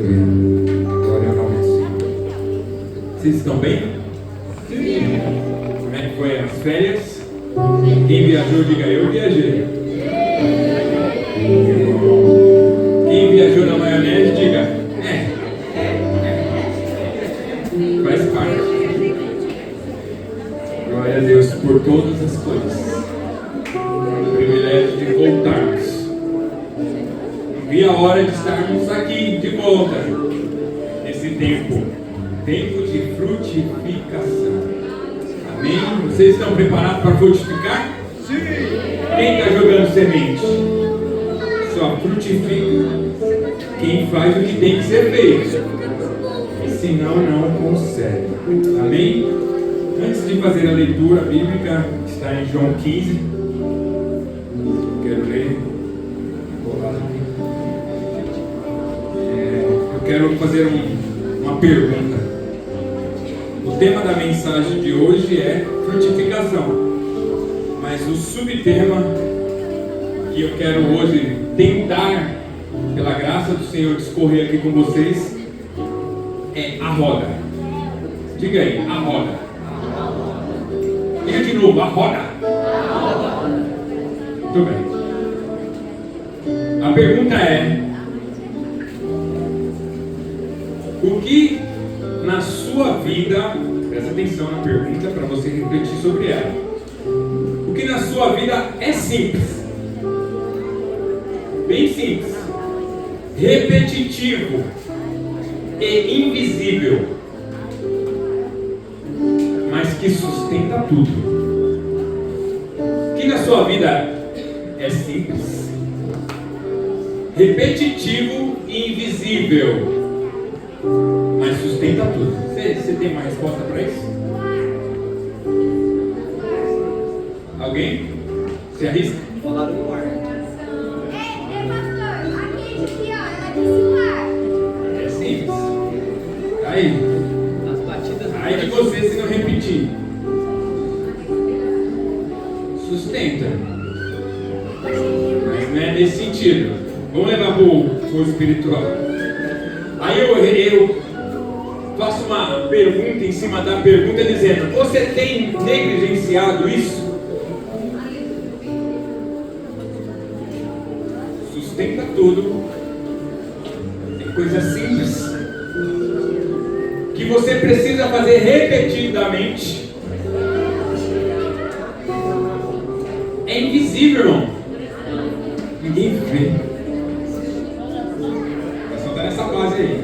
Aleluia. Glória ao nome do Senhor. Vocês estão bem? Sim. Como é que foi as férias? Quem viajou, diga eu viajei. Quem viajou na maionese, diga faz parte. Glória a Deus por todas as coisas. O privilégio de voltarmos. E a hora de estarmos aqui de volta nesse tempo de frutificação. Amém? Vocês estão preparados para frutificar? Sim! Quem está jogando semente? Só frutifica quem faz o que tem que ser feito, senão não consegue. Amém? Antes de fazer a leitura bíblica, está em João 15. Quero ler. Eu quero fazer uma pergunta. O tema da mensagem de hoje é frutificação, mas o subtema que eu quero hoje tentar, pela graça do Senhor, discorrer aqui com vocês é a roda. Diga aí, a roda. Diga de novo, a roda. Muito bem. A pergunta é: o que na sua vida, presta atenção na pergunta para você refletir sobre ela. O que na sua vida é simples, bem simples, repetitivo e invisível, mas que sustenta tudo? O que na sua vida é simples, repetitivo e invisível, mas sustenta tudo? Você tem uma resposta para isso? Alguém? Se arrisca? Falar do ar. Pastor, aquele aqui, ó, ela disse o ar. É simples. Aí. As batidas. Aí de você se não repetir. Sustenta. Mas não é nesse sentido. Vamos levar para o espiritual. Aí eu faço uma pergunta em cima da pergunta dizendo: você tem negligenciado isso? Sustenta tudo. Tem coisa simples que você precisa fazer repetidamente. É invisível, irmão. Ninguém vê. Vai só estar nessa base aí.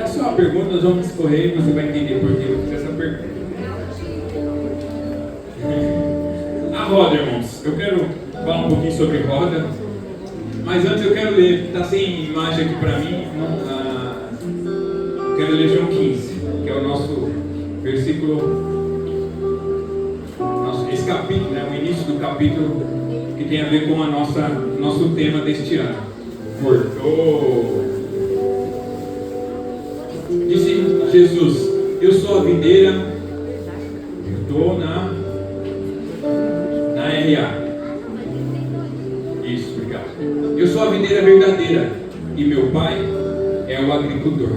Essa é uma pergunta, nós vamos escorrer e você vai entender por que eu fiz essa pergunta. A roda, irmãos. Eu quero falar um pouquinho sobre roda, mas antes eu quero ler, está sem imagem aqui para mim. Eu quero ler João 15, que é o nosso versículo, esse capítulo, né, o início do capítulo, que tem a ver com nosso tema deste ano. Disse Jesus: eu sou a videira, eu estou na RA. Isso, obrigado. Eu sou a videira verdadeira e meu pai é o agricultor.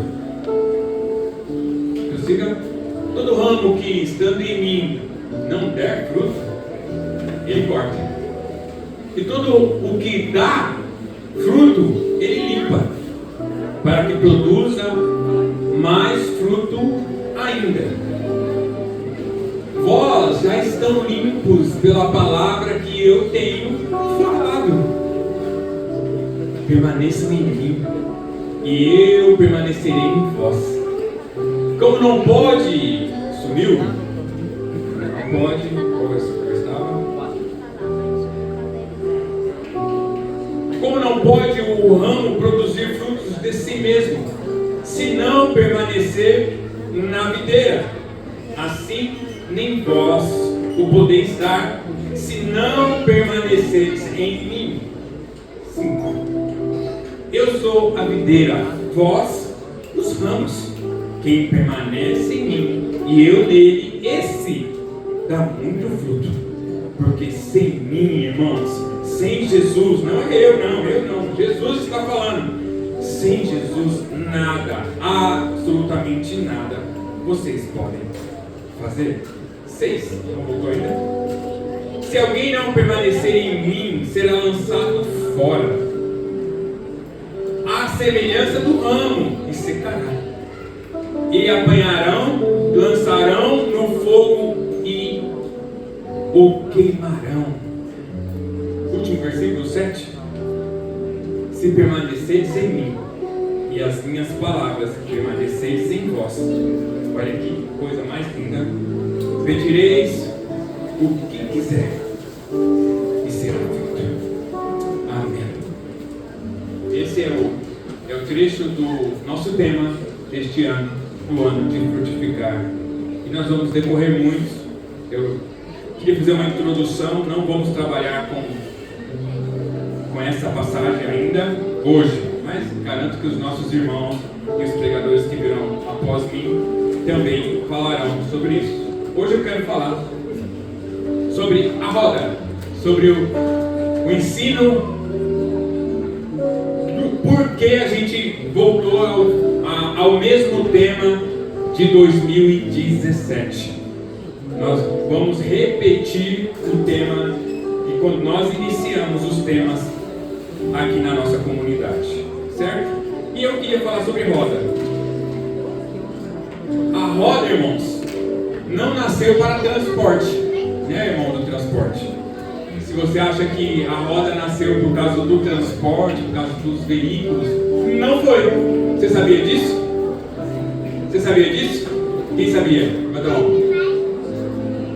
Prossiga. Todo ramo que estando em mim não der fruto, ele corta. E todo o que dá fruto, ele limpa, para que produza mais fruto ainda. Vós já estão limpos pela palavra que eu tenho falado. Permaneçam em mim e eu permanecerei em vós. Como não pode, sumiu? Não pode, como não pode o ramo produzir frutos de si mesmo, se não permanecer na videira, assim nem vós o podeis dar, se não permaneceis em mim. 5. Eu sou a videira, vós os ramos. Quem permanece em mim e eu nele, esse dá muito fruto, porque sem mim, irmãos, Sem Jesus, não é eu não. Jesus está falando. Sem Jesus, nada, absolutamente nada, vocês podem fazer. 6, não voltou ainda? Se alguém não permanecer em mim, será lançado fora, à semelhança do ramo, e secará. E apanharão, lançarão no fogo e o queimarão. Último versículo 7. Se permaneceres em mim, e as minhas palavras permaneceres em vós, olha que coisa mais linda, pedireis o que quiser, e será feito. Amém. Esse é o trecho do nosso tema deste ano, do ano de frutificar. E nós vamos decorrer muitos. Eu queria fazer uma introdução, não vamos trabalhar com essa passagem ainda hoje, mas garanto que os nossos irmãos e os pregadores que virão após mim também falarão sobre isso. Hoje eu quero falar sobre a roda, sobre o ensino do porquê a gente voltou ao mesmo tema de 2017. Nós vamos repetir o tema e quando nós iniciamos os temas aqui na nossa comunidade, certo? E eu queria falar sobre roda. A roda, irmãos, não nasceu para transporte, né, irmão do transporte? Se você acha que a roda nasceu por causa do transporte, por causa dos veículos, não foi. Você sabia disso? Você sabia disso? Quem sabia? Padrão.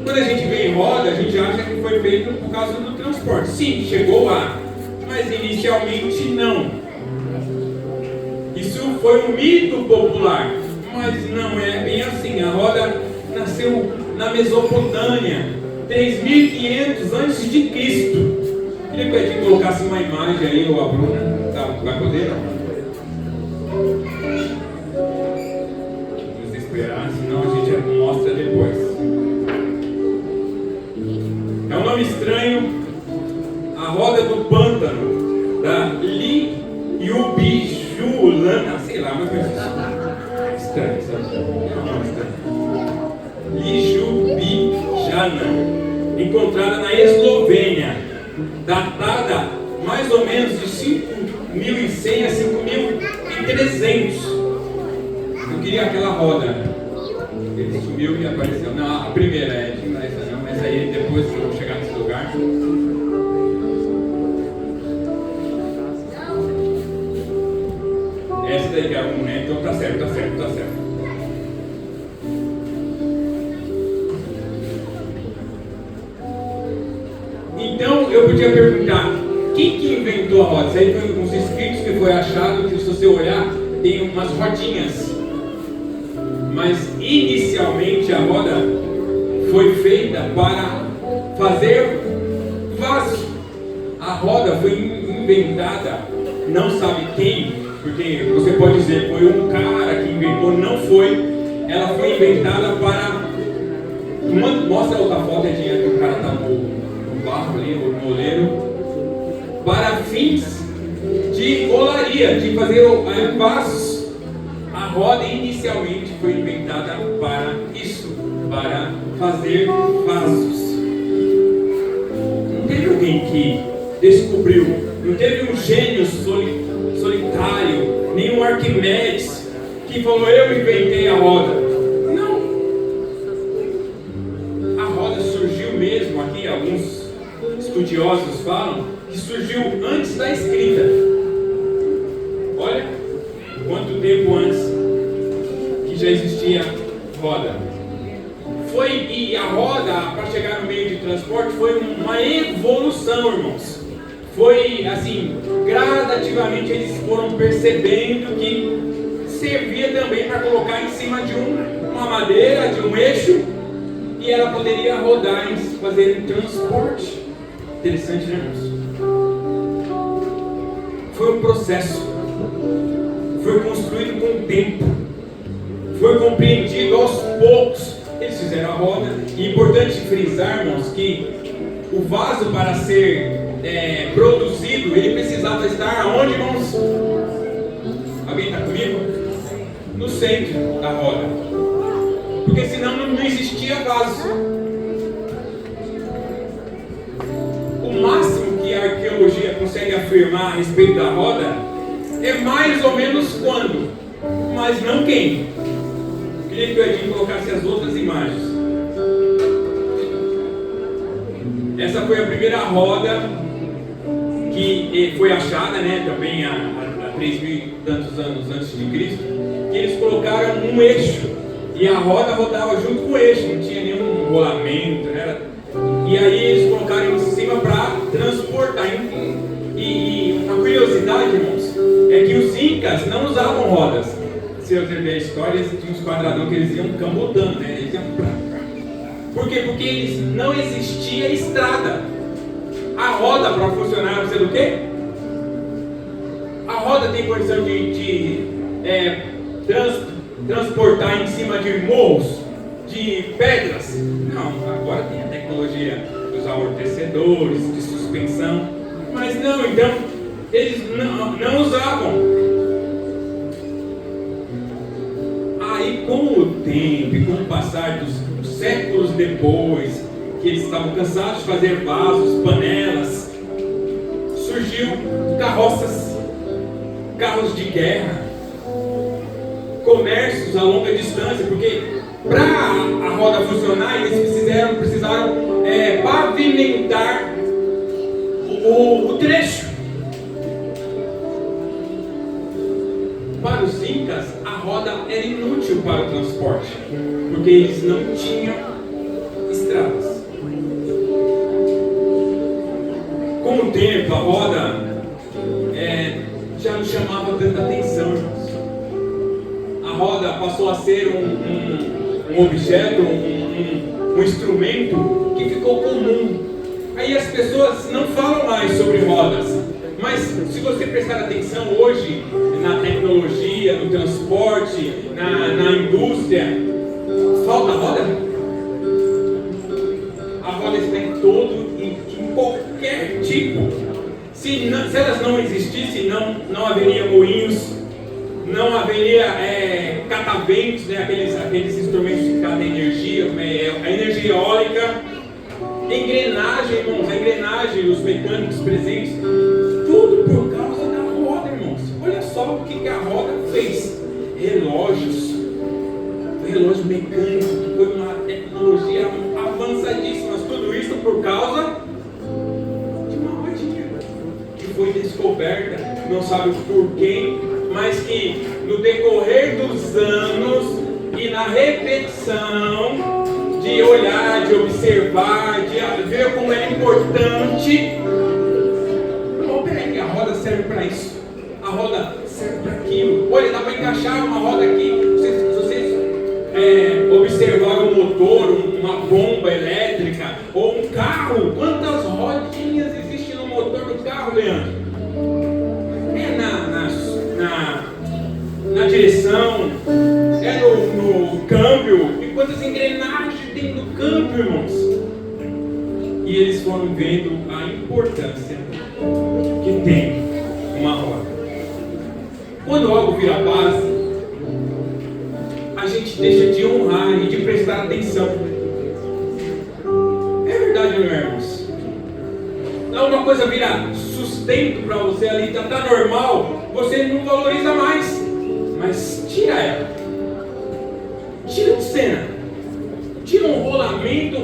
Quando a gente vê em roda, a gente acha que foi feito por causa do transporte. Sim, chegou lá, mas inicialmente não. Isso foi um mito popular, mas não é bem assim. A roda nasceu na Mesopotâmia, 3.500 a.C. Queria pedir que colocasse uma imagem aí, ou a Bruna, tá? Vai poder? Vamos esperar, senão a gente mostra depois. É um nome estranho. A roda do pântano, da Ljubljana, sei lá, mas estranho, sabe? Ljubljana, encontrada na Eslovênia, datada mais ou menos de 5.100 a 5.300. Eu queria aquela roda. Ele sumiu e apareceu. Não, a primeira é de essa não, mas aí depois que eu vou chegar nesse lugar. Essa daí que é algum, né? Então tá certo. Então eu podia perguntar, quem que inventou a roda? Isso aí foi uns escritos que foi achado, que se você olhar, tem umas rodinhas. Mas inicialmente a roda foi feita para fazer vaso. A roda foi inventada, não sabe quem, porque você pode dizer, foi um cara que inventou, não foi. Ela foi inventada para... Mostra a outra foto, que o cara está no barro ali, no moleiro. Para fins de olaria, de fazer vasos. A roda inicialmente foi inventada para isso, para fazer vasos. Não teve alguém que descobriu, não teve um gênio solitário, nem um Arquimedes que falou, eu inventei a roda. Não. A roda surgiu mesmo, aqui alguns estudiosos falam, que surgiu antes da escrita. Olha quanto tempo antes que já existia roda. E a roda, para chegar no meio de transporte, foi uma evolução, irmãos. Foi assim, gradativamente eles foram percebendo que servia também para colocar em cima de uma madeira, de um eixo, e ela poderia rodar e fazer transporte. Interessante, né, irmãos? Foi um processo, foi construído com o tempo, foi compreendido aos poucos. Eles fizeram a roda. E é importante frisar, irmãos, que o vaso, para ser produzido, ele precisava estar aonde, irmãos? Alguém está comigo? No centro da roda. Porque senão não existia vaso. O máximo que a arqueologia consegue afirmar a respeito da roda é mais ou menos quando, mas não quem. Queria que o Edinho colocasse as outras imagens. Essa foi a primeira roda que foi achada, né, também há 3.000 e tantos anos antes de Cristo, que eles colocaram um eixo e a roda rodava junto com o eixo, não tinha nenhum rolamento, né? E aí eles colocaram em cima para transportar. E uma curiosidade, irmãos, é que os incas não usavam rodas. Se você ver a história, tinha uns quadradões que eles iam cambotando, né? Eles iam... Por quê? Porque não existia estrada. A roda para funcionar precisa do quê? A roda tem condição de transportar em cima de morros, de pedras? Não, agora tem a tecnologia dos amortecedores, de suspensão. Mas não, então, eles não usavam. Aí com o tempo e com o passar dos séculos depois, que eles estavam cansados de fazer vasos, panelas, surgiu carroças, carros de guerra, comércios a longa distância, porque para a roda funcionar eles precisaram pavimentar o trecho. Para os incas, a roda era inútil para o transporte, porque eles não tinham estradas. Com o tempo, a roda já não chamava tanta atenção, irmãos. A roda passou a ser um objeto, um instrumento que ficou comum. Aí as pessoas não falam mais sobre rodas, mas se você prestar atenção hoje na tecnologia, no transporte, na indústria, falta roda? A roda está em qualquer tipo. Se elas não existissem, não haveria moinhos, não haveria cataventos, né, aqueles instrumentos de cada energia, a energia eólica, engrenagem, irmãos, a engrenagem, os mecânicos presentes, tudo por causa da roda, irmãos. Olha só o que a roda fez. Relógios, relógio mecânico, que foi uma tecnologia avançadíssima, tudo isso por causa de uma rodinha que foi descoberta, não sabe por quem, mas que no decorrer dos anos e na repetição de olhar, de observar, de ver como é importante. Oh, peraí, a roda serve para isso, a roda serve para aquilo. Olha, dá para encaixar uma roda aqui. Se vocês observar um motor, uma bomba elétrica ou um carro, quantas rodinhas existem no motor do carro, Leandro? Na direção, no câmbio, e quantas engrenagens tem no câmbio, irmãos? E eles foram vendo a importância que tem uma roda. Quando algo vira base, a gente deixa de honrar e de prestar atenção. É verdade, não é, irmãos? Não, uma coisa vira sustento para você ali, já está normal, você não valoriza mais. Mas tira ela, tira de cena, tira um rolamento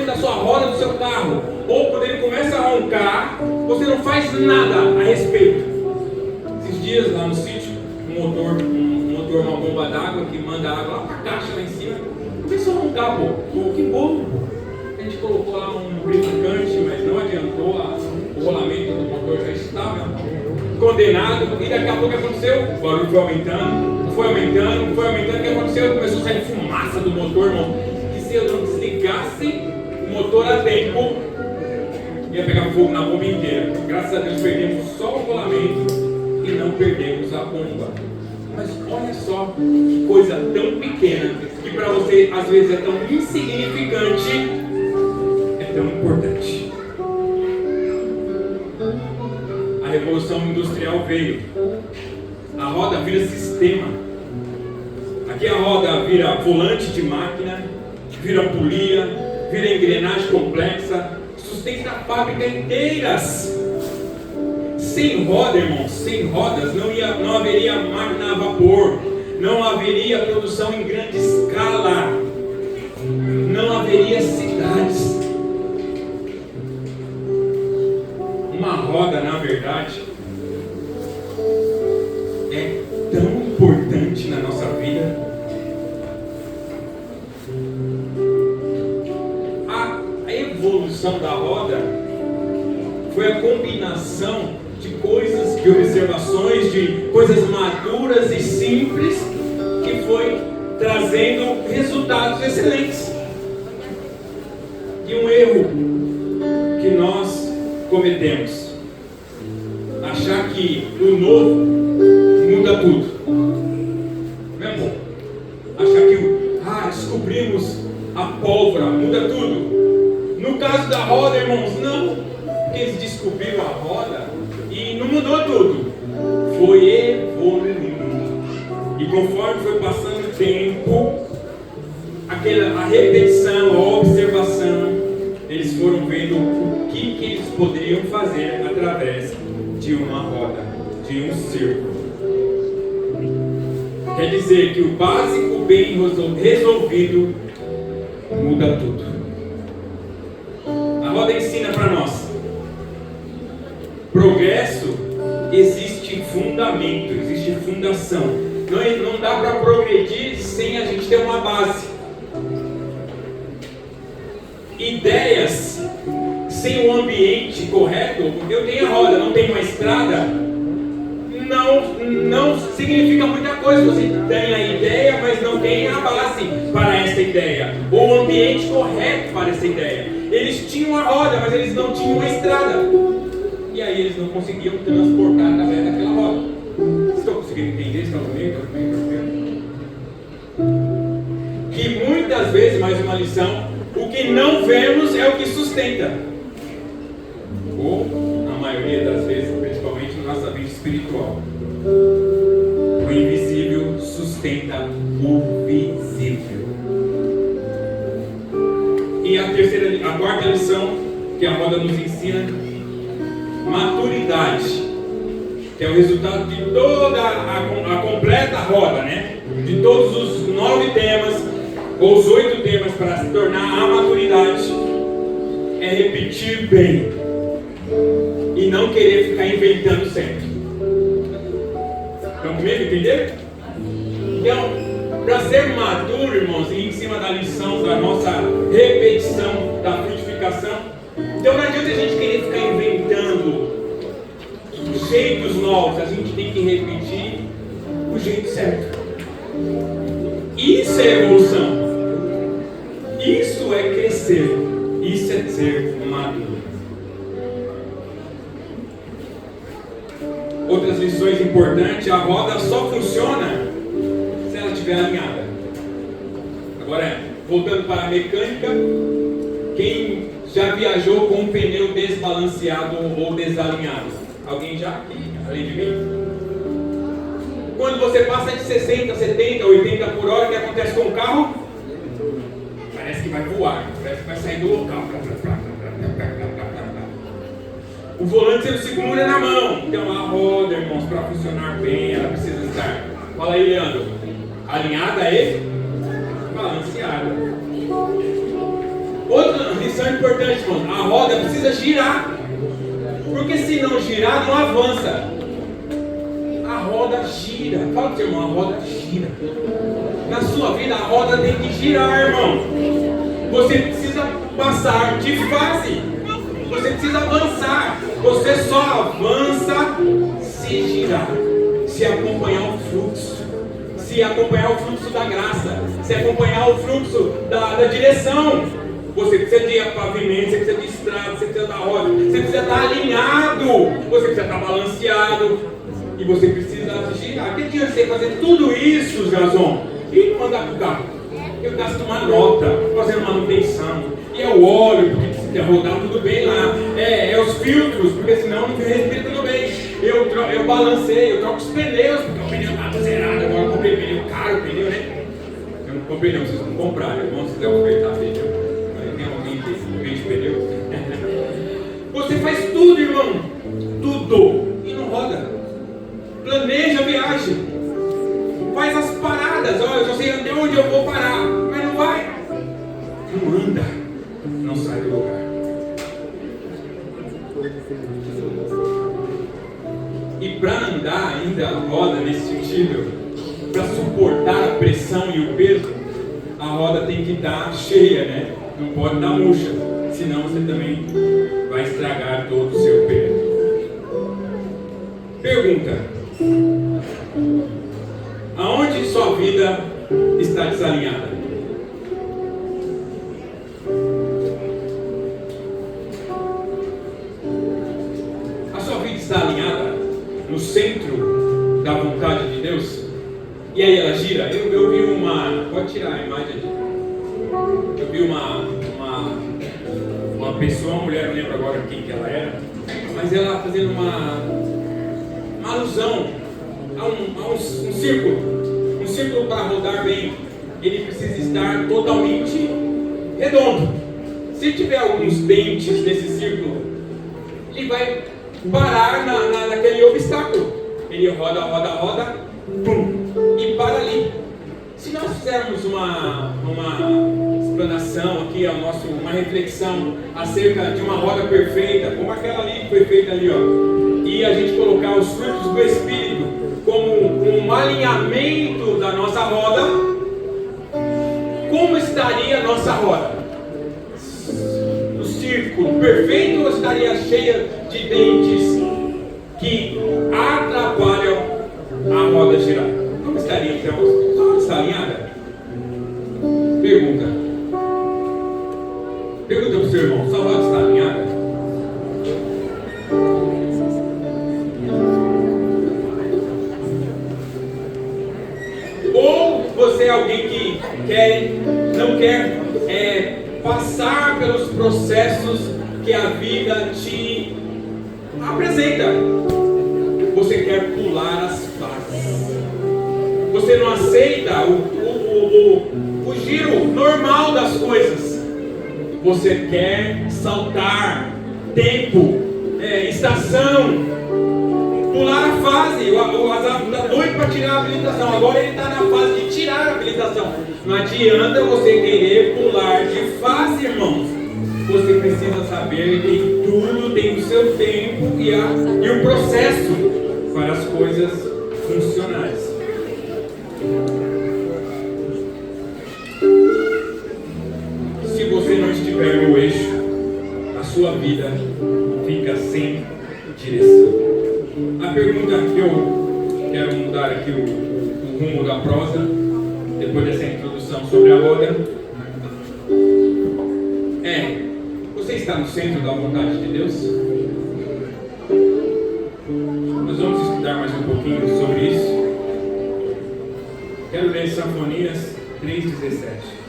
da sua roda do seu carro, ou quando ele começa a roncar, você não faz nada a respeito. Esses dias lá no sítio, um motor, uma bomba d'água que manda água lá para a caixa lá em cima, começou a roncar, pô, que bom. A gente colocou lá um lubrificante, mas não adiantou, o rolamento do motor já estava condenado, e daqui a pouco aconteceu, o barulho foi aumentando, o que aconteceu? Começou a sair fumaça do motor, irmão, que se eu não desligasse o motor a tempo, ia pegar fogo na bomba inteira. Graças a Deus perdemos só o rolamento e não perdemos a bomba. Mas olha só que coisa tão pequena, que para você às vezes é tão insignificante, é tão importante. Revolução Industrial veio. A roda vira sistema. Aqui a roda vira volante de máquina, vira polia, vira engrenagem complexa, sustenta fábricas inteiras. Sem roda, irmãos, sem rodas não haveria máquina a vapor, não haveria produção em grande escala, não haveria cidades. Uma roda, na verdade, é tão importante na nossa vida. A evolução da roda foi a combinação de coisas, de observações, de coisas maduras e simples, que foi trazendo resultados excelentes. E um erro que nós cometemos: achar que o novo muda tudo. Não é bom? Achar que descobrimos a pólvora, muda tudo. No caso da roda, irmãos, não. Porque eles descobriram a roda e não mudou tudo. Foi evoluindo. E conforme foi passando o tempo, a repetição, a observação, eles foram vendo o que eles poderiam fazer através de uma roda, de um círculo. Quer dizer que o básico bem resolvido muda tudo. A roda ensina para nós: progresso existe fundamento, existe fundação. Não dá para progredir sem a gente ter uma base. Ideias sem um ambiente correto, eu tenho a roda, não tenho uma estrada, não significa muita coisa. Você tem a ideia, mas não tem a base para essa ideia, ou o ambiente correto para essa ideia. Eles tinham a roda, mas eles não tinham uma estrada, e aí eles não conseguiam transportar através daquela roda. Vocês estão conseguindo entender? Estão comigo? Que muitas vezes, mais uma lição, o que não vemos é o que sustenta. Ou, na maioria das vezes, principalmente na nossa vida espiritual, o invisível sustenta o visível. E a quarta lição que a roda nos ensina: maturidade, que é o resultado de toda a completa roda, né? De todos os 9 temas, ou os 8 temas, para se tornar a maturidade, é repetir bem e não querer ficar inventando sempre. Estão comigo? Entenderam? Então, para ser maduro, irmãos, e em cima da lição da nossa repetição da frutificação, então não adianta a gente querer ficar inventando jeitos novos, a gente tem que repetir o jeito certo. Isso é evolução. Isso é crescer. Isso é ser maduro. Outras lições importantes: a roda só funciona se ela estiver alinhada. Agora, voltando para a mecânica, quem já viajou com um pneu desbalanceado ou desalinhado? Alguém já aqui, além de mim? Quando você passa de 60, 70, 80 por hora, o que acontece com o carro? Parece que vai voar, parece que vai sair do local. O volante você não segura na mão. Então a roda, irmãos, para funcionar bem, ela precisa estar, fala aí, Leandro, alinhada e balanceada. Outra lição importante, irmãos: a roda precisa girar, porque se não girar, não avança. A roda gira. Fala para o seu irmão: a roda gira. Na sua vida, a roda tem que girar, irmão. Você precisa passar de fase. Você precisa avançar. Você só avança se girar, se acompanhar o fluxo, se acompanhar o fluxo da graça, se acompanhar o fluxo da direção. Você precisa de pavimento, você precisa de estrada, você precisa da roda, você precisa estar alinhado, você precisa estar balanceado, e você precisa girar. Que adianta você fazer tudo isso, Jason, e não mandar para o carro? Eu gasto uma nota fazendo manutenção, e é o óleo, porque precisa rodar tudo bem lá, é os filtros, porque senão não respira tudo bem. eu balancei, eu troco os pneus, porque o pneu estava zerado, agora eu comprei pneu caro, pneu, né? Eu não comprei não, vocês não compraram, vamos se ofertar pneu. Tem alguém que vende pneu? Você faz tudo, irmão, tudo, e não roda. Planeja a viagem, faz as paradas, olha, eu já sei até onde eu vou parar, mas não vai, não anda, não sai do lugar. E para andar ainda a roda nesse sentido, para suportar a pressão e o peso, a roda tem que estar cheia, né? Não pode estar murcha, senão você também vai estragar todo o seu peso. Pergunta: aonde sua vida está desalinhada? A sua vida está alinhada no centro da vontade de Deus? E aí ela gira? Eu vi uma... Pode tirar a imagem aqui. Eu vi uma pessoa, uma mulher, não lembro agora quem que ela era, mas ela fazendo uma alusão a um círculo. Um círculo para rodar bem, ele precisa estar totalmente redondo. Se tiver alguns dentes nesse círculo, ele vai parar naquele obstáculo. Ele roda, pum, e para ali. Se nós fizermos uma explanação aqui, uma reflexão acerca de uma roda perfeita, como aquela ali que foi feita ali, ó, e a gente colocar os frutos do Espírito como um alinhamento da nossa roda, como estaria a nossa roda? No círculo perfeito ou estaria cheia de dentes que atrapalham a roda girar? Como estaria então? Como está alinhada? Pergunta para o seu irmão: sua roda está alinhada? Ou você é alguém que não quer passar pelos processos que a vida te apresenta? Você quer pular as fases. Você não aceita o giro normal das coisas. Você quer saltar tempo, estação, pular a fase. O Azaf está doido para tirar a habilitação. Agora ele está na fase de tirar a habilitação. Não adianta você querer pular de fase, irmãos. Você precisa saber que tudo tem o seu tempo e o processo para as coisas funcionais. Se você não estiver no eixo, a sua vida fica sem direção. A pergunta que eu quero mudar aqui o rumo da prosa, depois dessa introdução sobre a roda, você está no centro da vontade de Deus? Nós vamos estudar mais um pouquinho sobre isso. Quero ler Sinfonias 3:17.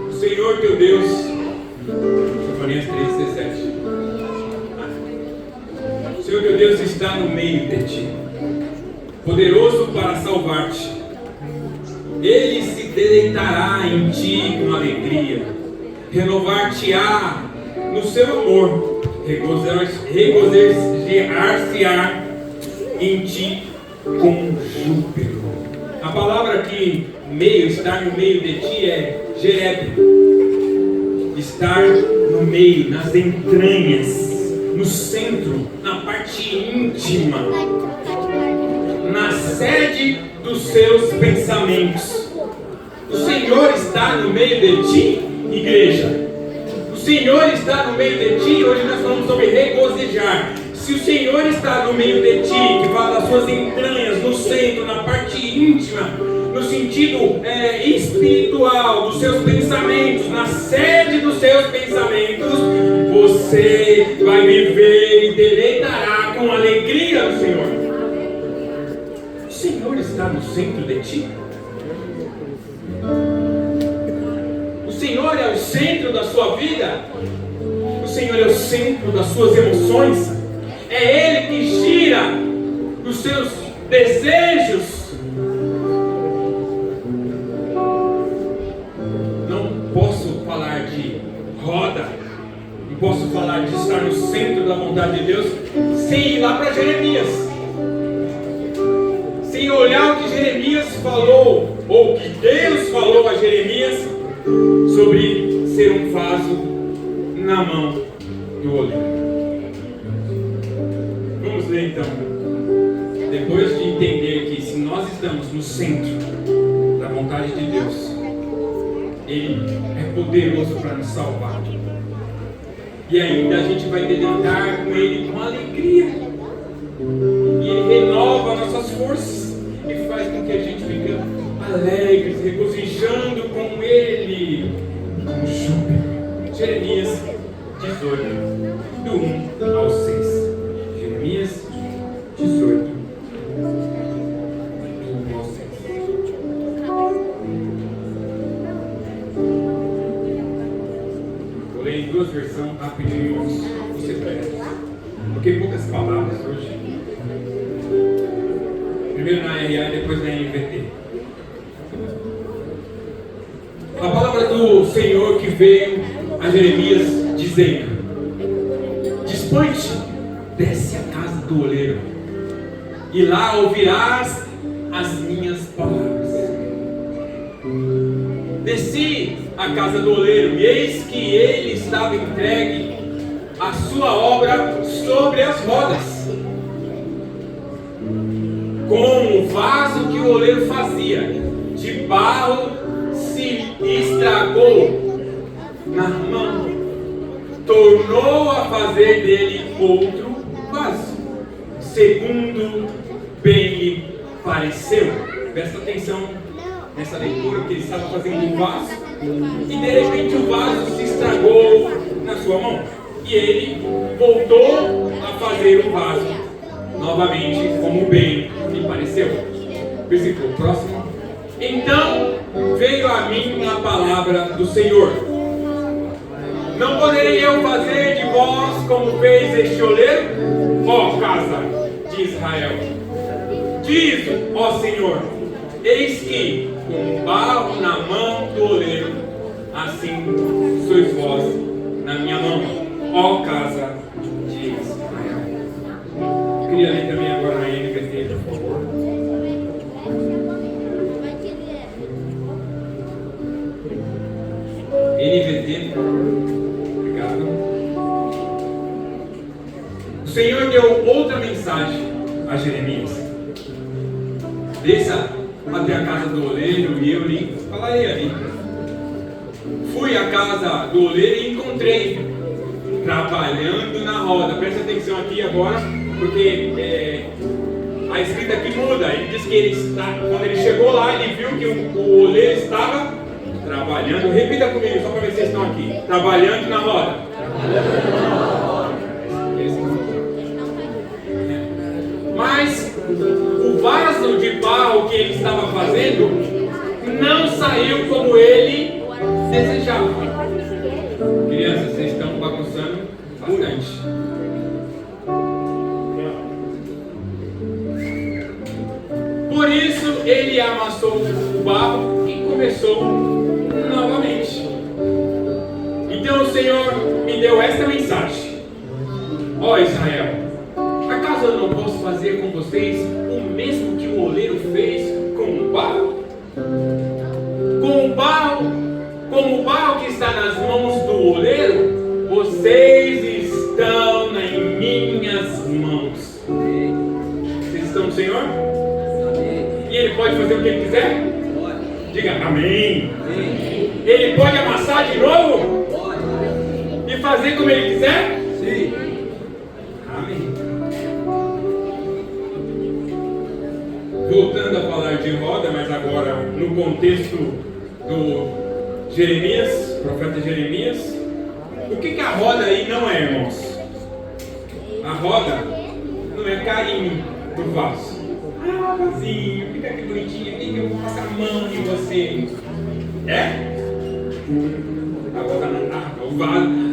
O Senhor teu Deus, Sinfonias 3:17. O Senhor teu Deus está no meio de ti, poderoso para salvar-te. Ele se deleitará em ti com alegria, renovar-te-á no seu amor, regozijar-se-á em ti com júbilo. A palavra aqui, meio, estar no meio de ti, é gereb. Estar no meio, nas entranhas, no centro, na parte íntima, na sede dos seus pensamentos. O Senhor está no meio de ti, igreja. O Senhor está no meio de ti. Hoje nós falamos sobre regozijar. Se o Senhor está no meio de ti, que fala das suas entranhas, no centro, na parte íntima, no sentido espiritual dos seus pensamentos, na sede dos seus pensamentos, você vai viver e deleitará com alegria no Senhor. Senhor está no centro de ti? O Senhor é o centro da sua vida? O Senhor é o centro das suas emoções? É Ele que gira os seus desejos? Não posso falar de roda, não posso falar de estar no centro da vontade de Deus sem ir lá para Jeremias, sem olhar o que Jeremias falou, ou que Deus falou a Jeremias sobre ser um vaso na mão do oleiro. Vamos ler então. Depois de entender que se nós estamos no centro da vontade de Deus, Ele é poderoso para nos salvar. E ainda a gente vai deleitar com Ele com alegria. E Ele renova nossas forças e faz com que a gente fique alegres, regozijando com Ele, com júbilo. Jeremias 18, do 1 ao 6. Jeremias 18, do 1 ao 6. Vou ler em duas versões rapidinho, você presta. Porque poucas palavras hoje. Primeiro na RA e depois na NVT. A palavra do Senhor que veio a Jeremias dizendo: dispõe-te, desce à casa do oleiro, e lá ouvirás as minhas palavras. Desci à casa do oleiro, e eis que ele estava entregue à sua obra sobre as rodas, com o vaso que o oleiro fazia de barro se estragou na mão, tornou a fazer dele outro vaso, segundo bem lhe pareceu. Presta atenção nessa leitura, que ele estava fazendo um vaso, e de repente o vaso se estragou na sua mão, e ele voltou a fazer o vaso novamente, como bem lhe pareceu. Versículo próximo. Então veio a mim a palavra do Senhor: não poderei eu fazer de vós como fez este oleiro, ó casa de Israel? Diz, ó Senhor, eis que com barro na mão do oleiro, assim sois vós na minha mão, ó casa de Israel. Eu queria ler também agora na NVT, por favor. NVT, obrigado. O Senhor deu outra mensagem a Jeremias: desça até a casa do oleiro e eu lhe falarei ali. Fui à casa do oleiro e encontrei trabalhando na roda. Presta atenção aqui agora, porque a escrita aqui muda. Ele diz que ele está, quando ele chegou lá, ele viu que o oleiro estava trabalhando. Repita comigo, só para ver se vocês estão aqui. Trabalhando na roda. Mas o vaso de barro que ele estava fazendo não saiu como ele desejava. Crianças, vocês estão bagunçando bastante. Por isso ele amassou o barro e começou novamente. Então o Senhor me deu esta mensagem: ó Israel, acaso eu não posso fazer com vocês o mesmo que o oleiro fez com o barro? Como o barro que está nas mãos do oleiro, vocês estão em minhas mãos. Vocês estão no Senhor? E Ele pode fazer o que Ele quiser? Diga amém. Ele pode amassar de novo? E fazer como Ele quiser? Sim. Amém. Voltando a falar de roda, mas agora no contexto do Jeremias, profeta Jeremias. O que a roda aí não é, irmãos? A roda não é carinho do vaso. devagarzinho, fica aqui bonitinho, aqui que eu vou passar a mão em você. É?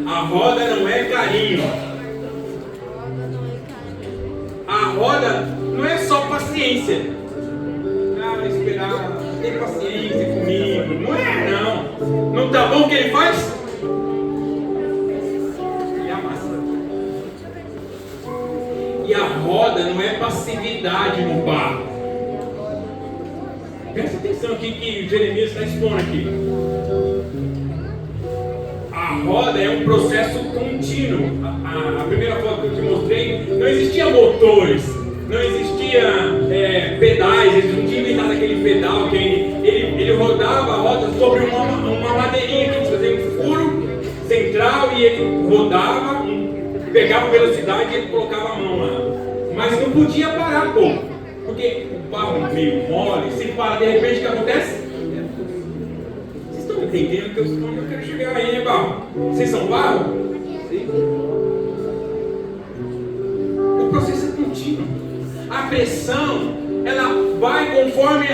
A roda não é carinho. A roda não é só paciência. Esperar, ter paciência comigo. Não é, não. Não tá bom o que ele faz? E amassa. E a roda não é passividade no barro. Presta atenção aqui que Jeremias está expondo aqui. A roda é um processo contínuo. A primeira foto que eu te mostrei, não existia motores, não existia pedais, eles não tinham inventado aquele pedal que ele rodava a roda sobre uma madeirinha que eles faziam um furo central e ele rodava, pegava velocidade e ele colocava a mão lá. Mas não podia parar, pô, porque o barro meio mole, se para de repente o que acontece? Estão entendendo que eu quero chegar aí, né, barro? Vocês são barro? Sim. O processo é contínuo. A pressão, ela vai conforme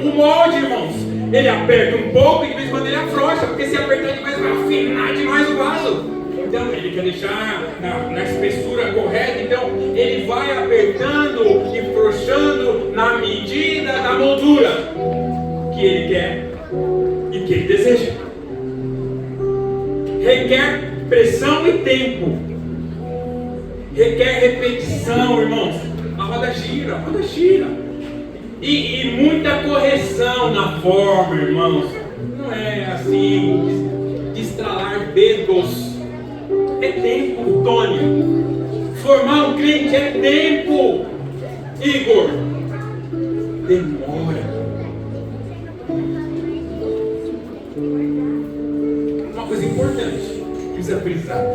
o molde, irmãos. Ele aperta um pouco e de vez em quando ele afrouxa, porque se apertar demais vai afinar demais o vaso. Então ele quer deixar na espessura correta, então ele vai apertando e afrouxando na medida da moldura que ele quer e que ele deseja. Requer pressão e tempo. Requer repetição, irmãos. A roda gira, a roda gira. E muita correção na forma, irmãos. Não é assim, de estralar dedos. É tempo, Tony. Formar um crente é tempo, Igor. Demora. Uma coisa importante, precisa frisar.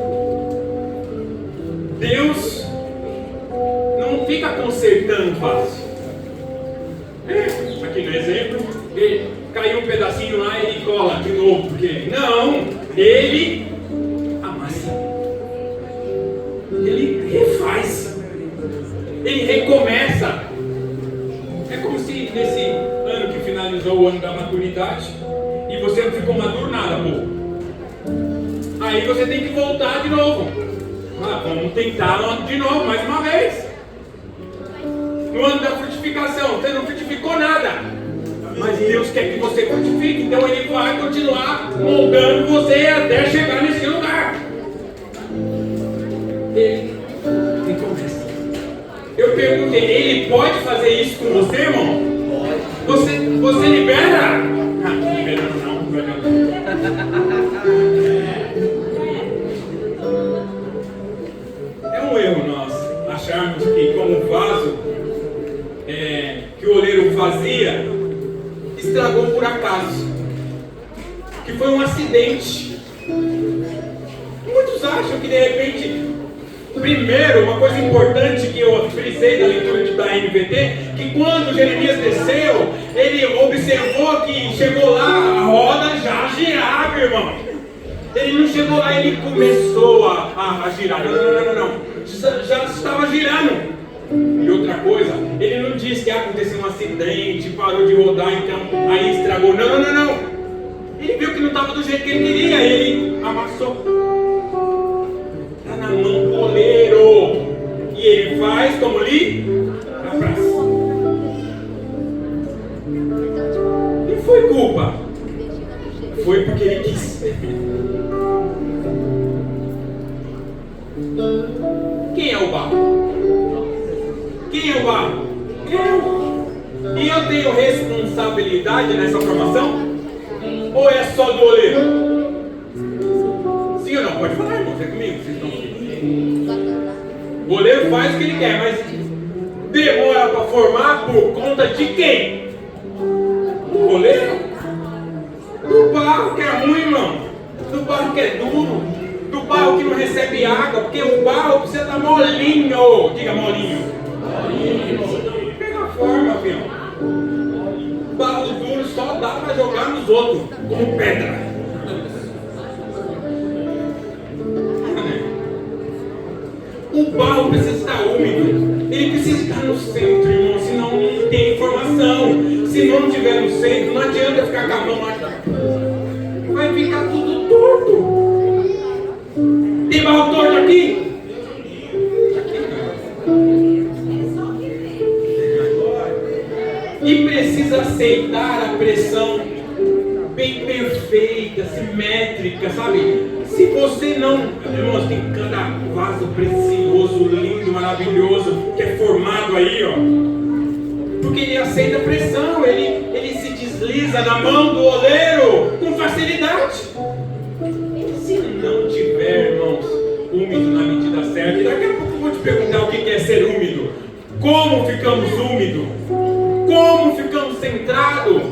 Deus não fica consertando fácil. Aqui no exemplo, ele caiu um pedacinho lá e ele cola de novo, porque não, ele amassa, ele refaz, ele recomeça. É como se nesse ano que finalizou o ano da maturidade e você não ficou maduro nada, pô. Aí você tem que voltar de novo. Vamos tentar de novo, mais uma vez. No ano da frutificação, você não frutificou nada, mas Deus quer que você frutifique, então Ele vai continuar moldando você até chegar nesse lugar. Ele começa. Eu perguntei, Ele pode fazer isso com você, irmão? Pode. Você libera? Não libera não, não é um erro nós acharmos que como vaso que o oleiro fazia, estragou por acaso, que foi um acidente. Muitos acham que de repente, primeiro, uma coisa importante que eu frisei da leitura da NVT, que quando Jeremias desceu, ele observou que chegou lá, a roda já girava, irmão. Ele não chegou lá e ele começou a girar, não, já estava girando. E outra coisa, ele não disse que aconteceu um acidente, parou de rodar, então aí estragou. Não. Ele viu que não estava do jeito que ele queria, ele amassou. Está na mão do oleiro. E ele faz como lhe apraz. E foi culpa. Foi porque ele quis. Quem é o barro? Quem é o barro? Eu. E eu tenho responsabilidade nessa formação? Ou é só do oleiro? Sim ou não? Pode falar, irmão. Você é comigo? Vocês estão aqui. O oleiro faz o que ele quer, mas demora para formar por conta de quem? Do oleiro? Do barro que é ruim, irmão. Do barro que é duro. Do barro que não recebe água. Porque o barro precisa estar molinho. Diga molinho. Pega a forma, filho. Barro duro só dá para jogar nos outros, como pedra. O barro precisa estar úmido. Ele precisa estar no centro, irmão. Senão não tem Se não tiver no centro, não adianta ficar com a mão lá. Vai ficar tudo torto. Tem barro torto aqui? E precisa aceitar a pressão bem perfeita, simétrica, sabe? Se você não, irmãos, tem cada vaso precioso, lindo, maravilhoso, que é formado aí, ó. Porque ele aceita a pressão, ele se desliza na mão do oleiro com facilidade. Se não tiver, irmãos, úmido na medida certa, e daqui a pouco eu vou te perguntar o que é ser úmido. Como ficamos úmidos? Como ficamos centrados?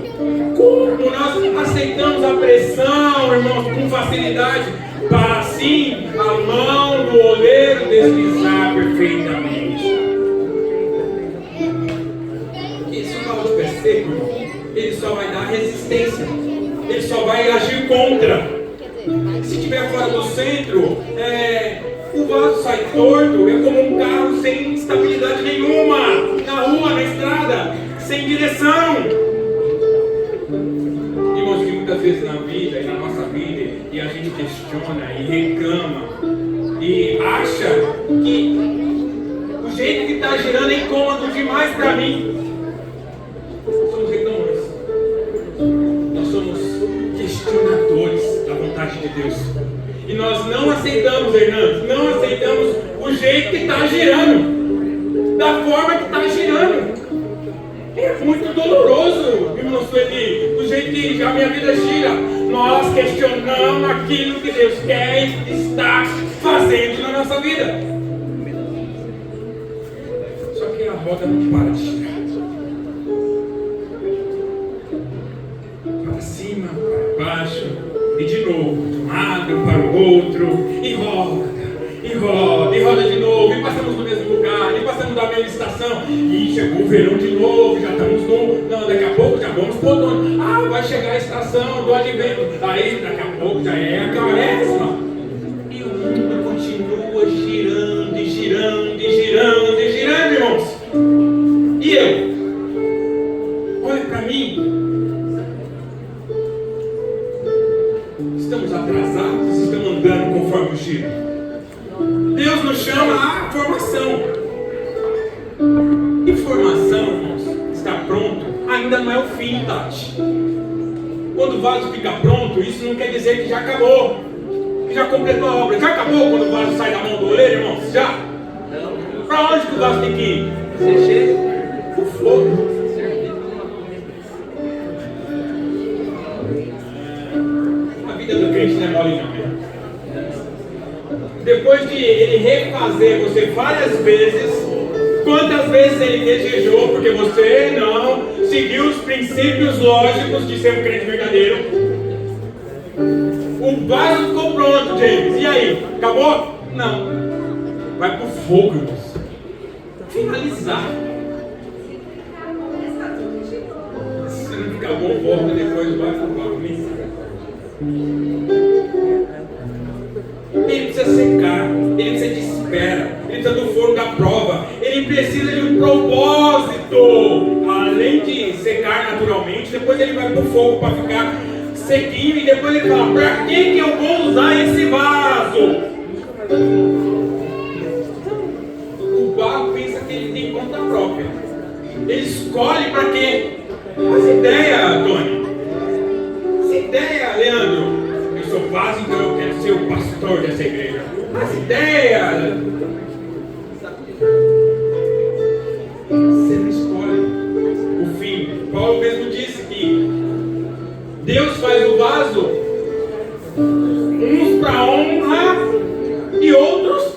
Como nós aceitamos a pressão, irmãos, com facilidade, para assim a mão do oleiro deslizar perfeitamente. Isso não de pé seco, irmão. Ele só vai dar resistência. Ele só vai agir contra. Se estiver fora do centro, o vaso sai torto, é como um carro sem estabilidade nenhuma, na rua, na estrada, sem direção. Irmãos, que muitas vezes na vida, e na nossa vida, e a gente questiona e reclama, e acha que o jeito que está girando é incômodo demais para mim. Nós somos reclamadores. Nós somos questionadores da vontade de Deus. E nós não aceitamos, Hernandes, não aceitamos o jeito que está girando, da forma que está girando. É muito doloroso, irmão Sueli, do jeito que a minha vida gira. Nós questionamos aquilo que Deus quer e está fazendo na nossa vida. Só que a roda não para de girar. Para cima, para baixo, e de novo, de um lado para o outro, e roda de novo, e passamos no mesmo lugar, e passamos da mesma estação, e chegou o verão de novo, já estamos não, daqui a pouco já vamos para o outono. Vai chegar a estação do advento, aí daqui a pouco já é a quaresma, e o mundo continua girando, e girando, e girando, e girando, irmãos. E eu? Olha para mim. Estamos atrasados, estamos andando conforme o giro. Deus nos chama à formação. E formação, irmãos, está pronto, ainda não é o fim, Tati. Quando o vaso fica pronto, isso não quer dizer que já acabou, que já completou a obra. Já acabou quando o vaso sai da mão do oleiro, irmãos? Já? Para onde que o vaso tem que ir? Você chega O fogo. A vida do crente não é mole não, né? Depois de ele refazer você várias vezes, quantas vezes ele desejou, porque você não seguiu os princípios lógicos de ser um crente verdadeiro. O vaso ficou pronto, James. E aí? Acabou? Não. Vai pro fogo, irmãos. Finalizar. Se não ficar bom, volta depois, vai pro fogo. Ele precisa secar, ele precisa de espera, ele precisa do forno da prova, ele precisa de um propósito. Além de secar naturalmente, depois ele vai para o fogo para ficar sequinho e depois ele fala: para que eu vou usar esse vaso? O barro pensa que ele tem conta própria, ele escolhe para quê? Faz ideia, Tony, essa ideia, Leandro. Eu sou vaso, então eu quero ser o pastor dessa igreja. As ideias. Você não escolhe o fim. Paulo mesmo disse que Deus faz o vaso, uns para honra e outros.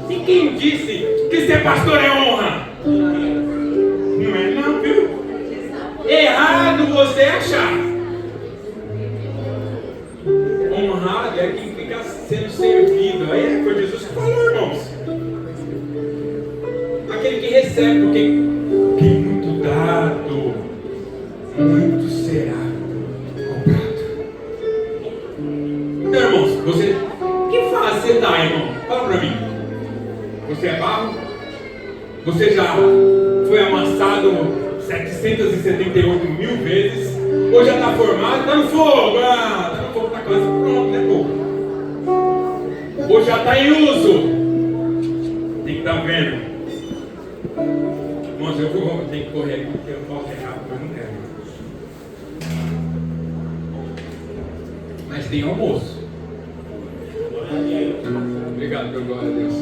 E quem disse que ser pastor é honra? Não é não, viu? Errado você achar. Honrado é quem fica sendo servido. Aí foi Jesus que falou, irmãos. Aquele que recebe, porque muito dado, muito será cobrado. Então, irmãos, você, que fase você está, irmão? Fala para mim. Você é barro? Você já foi amassado 778 mil vezes, ou já está formado, está no fogo, está no fogo, está quase pronto, né, povo? Ou já está em uso, tem que estar vendo. Irmãos, eu tenho que correr aqui, porque eu posso errar, mas não quero. Mas tem almoço. Obrigado, meu glória a Deus.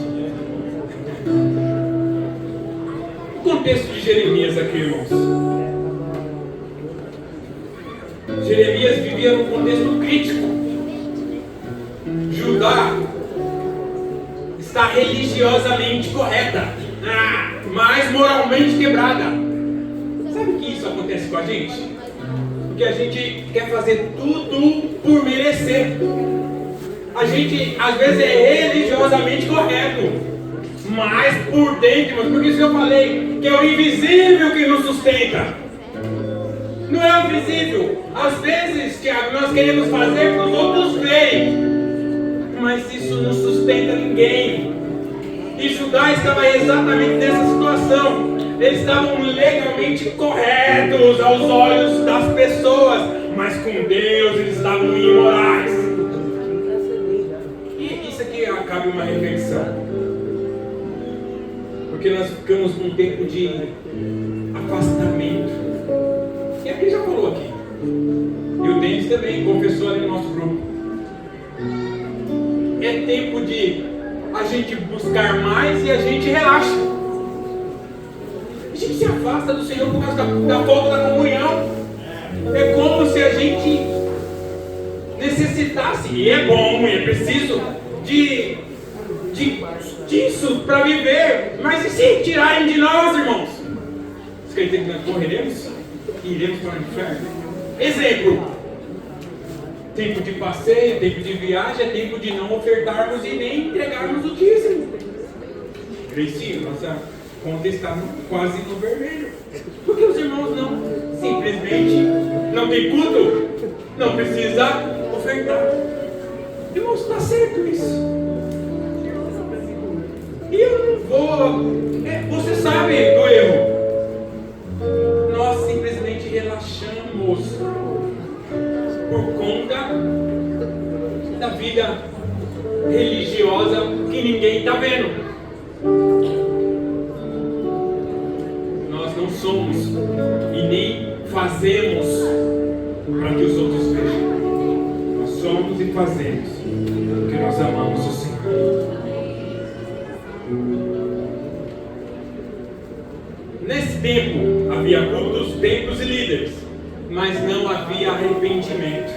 O contexto de Jeremias aqui, irmãos. Jeremias vivia num contexto crítico. Judá está religiosamente correta, mas moralmente quebrada. Sabe que isso acontece com a gente? Porque a gente quer fazer tudo por merecer. A gente às vezes é religiosamente correto, mas por dentro, porque isso que eu falei, que é o invisível que nos sustenta. Não é o visível. Às vezes que nós queremos fazer para os outros verem, mas isso não sustenta ninguém. E Judá estava exatamente nessa situação. Eles estavam legalmente corretos aos olhos das pessoas, mas com Deus eles estavam imorais. E isso aqui cabe uma reflexão, porque nós ficamos num tempo de afastamento. E alguém já falou aqui, e o Denis também confessou ali no nosso grupo. É tempo de a gente buscar mais e a gente relaxa. A gente se afasta do Senhor por causa da falta da comunhão. É como se a gente necessitasse, e é bom, e é preciso disso para viver. Mas e se tirarem de nós, irmãos? Isso quer dizer que nós correremos e iremos para o inferno? Exemplo: tempo de passeio, tempo de viagem, é tempo de não ofertarmos e nem entregarmos o dízimo. Cresci, nossa conta está quase no vermelho. Porque os irmãos não, simplesmente não tem culto, não precisa ofertar. Irmãos, está certo isso. E eu não vou. Você sabe do erro. Nós simplesmente relaxamos por conta da vida religiosa que ninguém está vendo. Nós não somos e nem fazemos para que os outros vejam. Nós somos e fazemos porque nós amamos o Senhor. Nesse tempo havia cultos, templos e líderes, mas não havia arrependimento.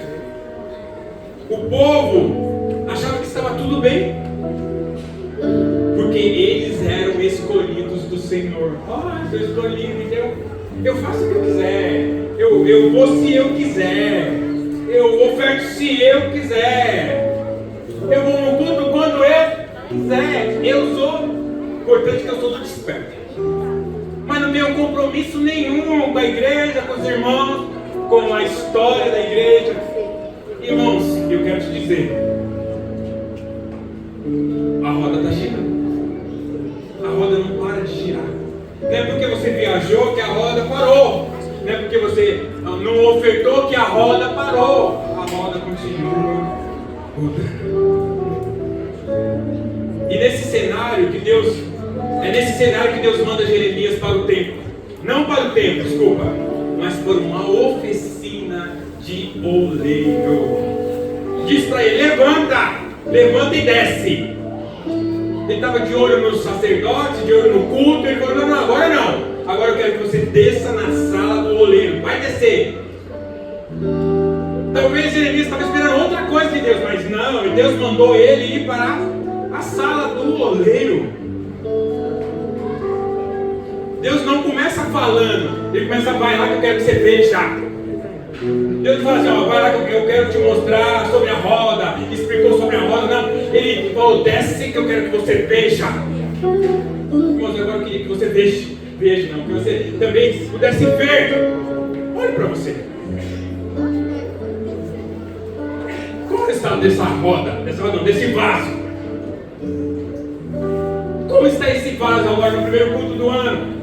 O povo achava que estava tudo bem, porque eles eram escolhidos do Senhor. Sou escolhido, então eu faço o que eu quiser, eu vou se eu quiser, eu oferto se eu quiser, eu vou no culto quando eu quiser. Eu sou, importante que eu sou do desperto, mas não tenho compromisso nenhum com a igreja, com os irmãos, com a história da igreja. Irmãos, eu quero te dizer, a roda está girando. A roda não para de girar. Não é porque você viajou que a roda parou. Não é porque você não ofertou que a roda parou. A roda continua rodando. E nesse cenário que Deus manda Jeremias para o templo. Não para o templo, desculpa, mas para uma oficina de oleiro. Diz para ele: levanta e desce. Ele estava de olho nos sacerdotes, de olho no culto. Ele falou: não, agora não. Agora eu quero que você desça na sala do oleiro. Vai descer. Talvez Jeremias estava esperando outra coisa de Deus, mas não. Deus mandou ele ir para a sala do oleiro. Deus não começa falando. Ele começa: vai lá que eu quero que você veja. Deus fala assim: vai lá que eu quero te mostrar sobre a roda. Explicou sobre a roda. Não, ele falou: desce que eu quero que você veja. Irmãos, agora eu queria que você veja, não, que você também pudesse ver. Olhe para você. Qual é o estado dessa roda? Desse vaso? Como está esse vaso agora no primeiro culto do ano?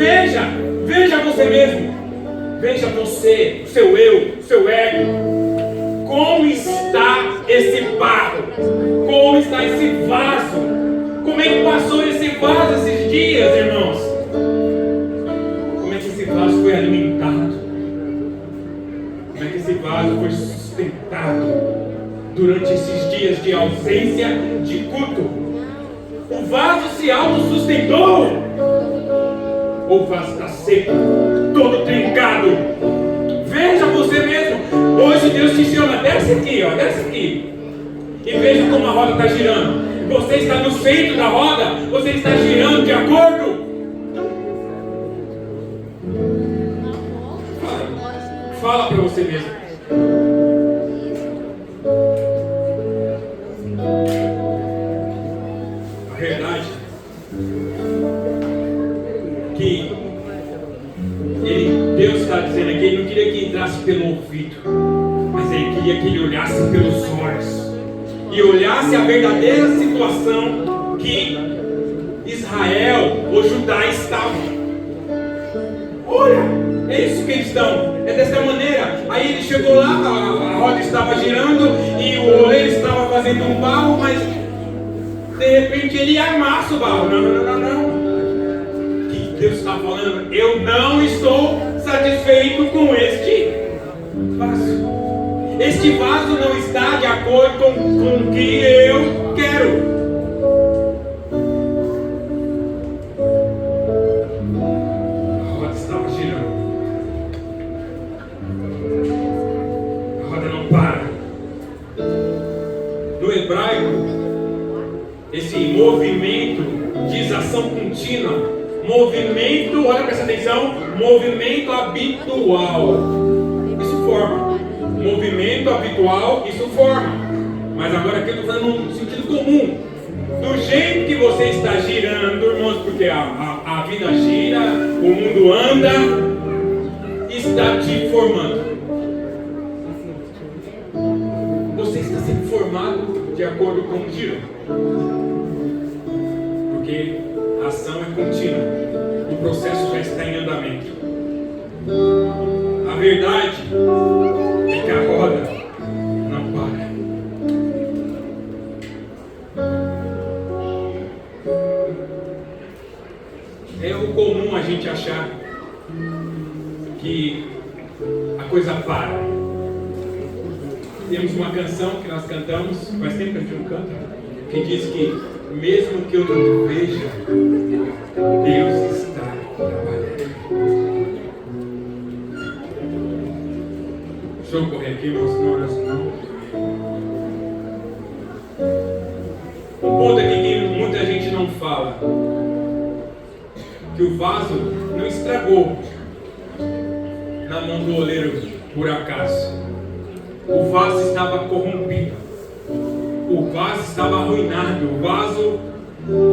Veja você mesmo. Veja você, o seu eu, o seu ego. Como está esse barro? Como está esse vaso? Como é que passou esse vaso esses dias, irmãos? Como é que esse vaso foi alimentado? Como é que esse vaso foi sustentado durante esses dias de ausência de culto? O vaso se autossustentou? Ou o vaso está seco, todo trincado? Veja você mesmo. Hoje Deus te chama, desce aqui, ó, desce aqui. E veja como a roda está girando. Você está no centro da roda, você está girando de acordo. Fala para você mesmo. A verdade que Deus está dizendo aqui, ele não queria que entrasse pelo ouvido, mas ele queria que ele olhasse pelos olhos e olhasse a verdadeira situação que Israel ou Judá estavam. Olha, é isso que eles estão, é dessa maneira. Aí ele chegou lá, a roda estava girando e o oleiro estava fazendo um barro, mas de repente ele amassa o barro. Não. O que Deus está falando? Eu não estou satisfeito com este vaso. Este vaso não está de acordo com o que eu quero. A roda estava girando. A roda não para. No hebraico, esse movimento diz ação contínua. Movimento, olha, presta atenção, movimento habitual. Isso forma. Movimento habitual, isso forma. Mas agora aqui eu estou falando no sentido comum. Do jeito que você está girando, irmãos, porque a vida gira, o mundo anda, está te formando. Você está sendo formado de acordo com o giro. Porque a ação é contínua. O processo já está em andamento. A verdade é que a roda não para. É o comum a gente achar que a coisa para. Temos uma canção que nós cantamos, faz tempo que a gente não canta, que diz que mesmo que eu não veja, Deus está trabalhando. Deixa eu correr aqui, meus senhores, não. Um ponto aqui que muita gente não fala, que o vaso não estragou na mão do oleiro por acaso. O vaso estava corrompido. O vaso estava arruinado. O vaso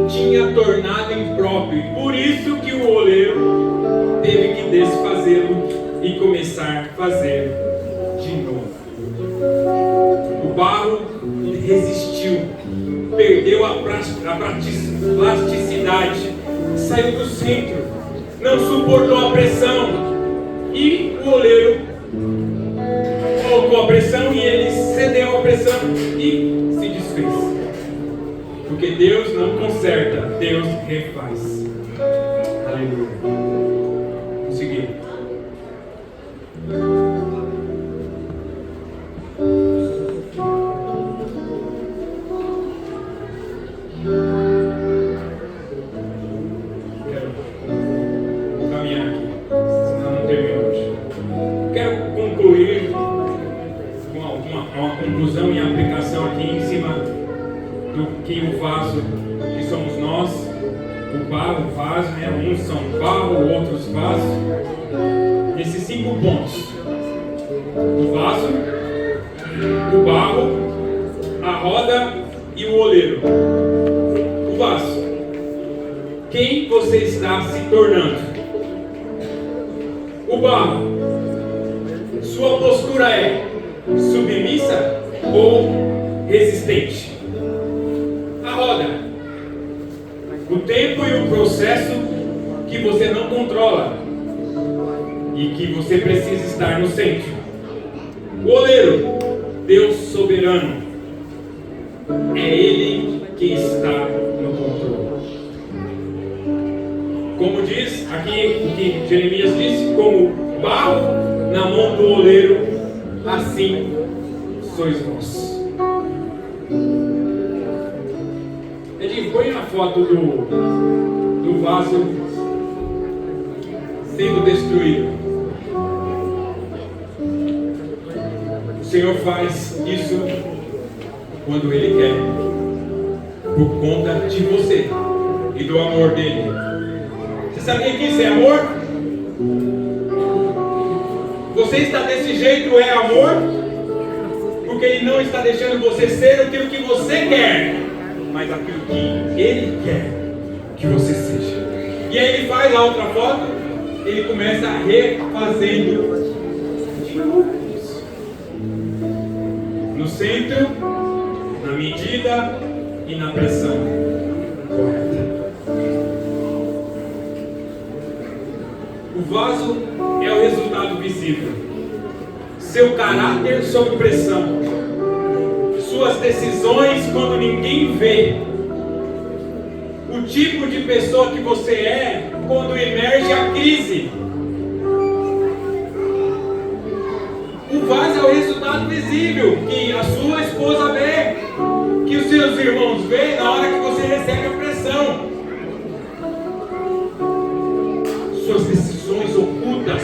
tinha tornado impróprio. Por isso que o oleiro teve que desfazê-lo e começar a fazer de novo. O barro resistiu, perdeu a plasticidade, saiu do centro, não suportou a pressão e o oleiro colocou a pressão e ele cedeu à pressão e se desfez. Porque Deus não conserta, Deus refaz. Aleluia. Vamos seguir. Quero caminhar aqui, senão não termino hoje. Quero concluir com uma conclusão e aplicação aqui em cima do que o vaso, que somos nós, o barro, o vaso, né? Uns são barro, outros vasos. Nesses 5 pontos: o vaso, o barro, a roda e o oleiro. O vaso. Quem você está se tornando? O barro. Sua postura é submissa ou resistente? A roda. O tempo e o processo que você não controla e que você precisa estar no centro. O oleiro, Deus soberano, é Ele que está no controle. Como diz aqui o que Jeremias disse, como barro na mão do oleiro, assim sois vós. Edinho, põe a foto do vaso sendo destruído. O Senhor faz isso quando Ele quer, por conta de você e do amor dele. Você sabia que isso é amor? Você está desse jeito é amor? Porque Ele não está deixando você ser aquilo que você quer, mas aquilo que Ele quer que você seja. E aí Ele faz a outra foto, Ele começa refazendo de novo isso. No centro, na medida e na pressão correta. O vaso é o resultado visível. Seu caráter sob pressão. Suas decisões quando ninguém vê. O tipo de pessoa que você é quando emerge a crise. O vaso é o resultado visível que a sua esposa vê, que os seus irmãos veem na hora que você recebe a pressão. Suas decisões ocultas.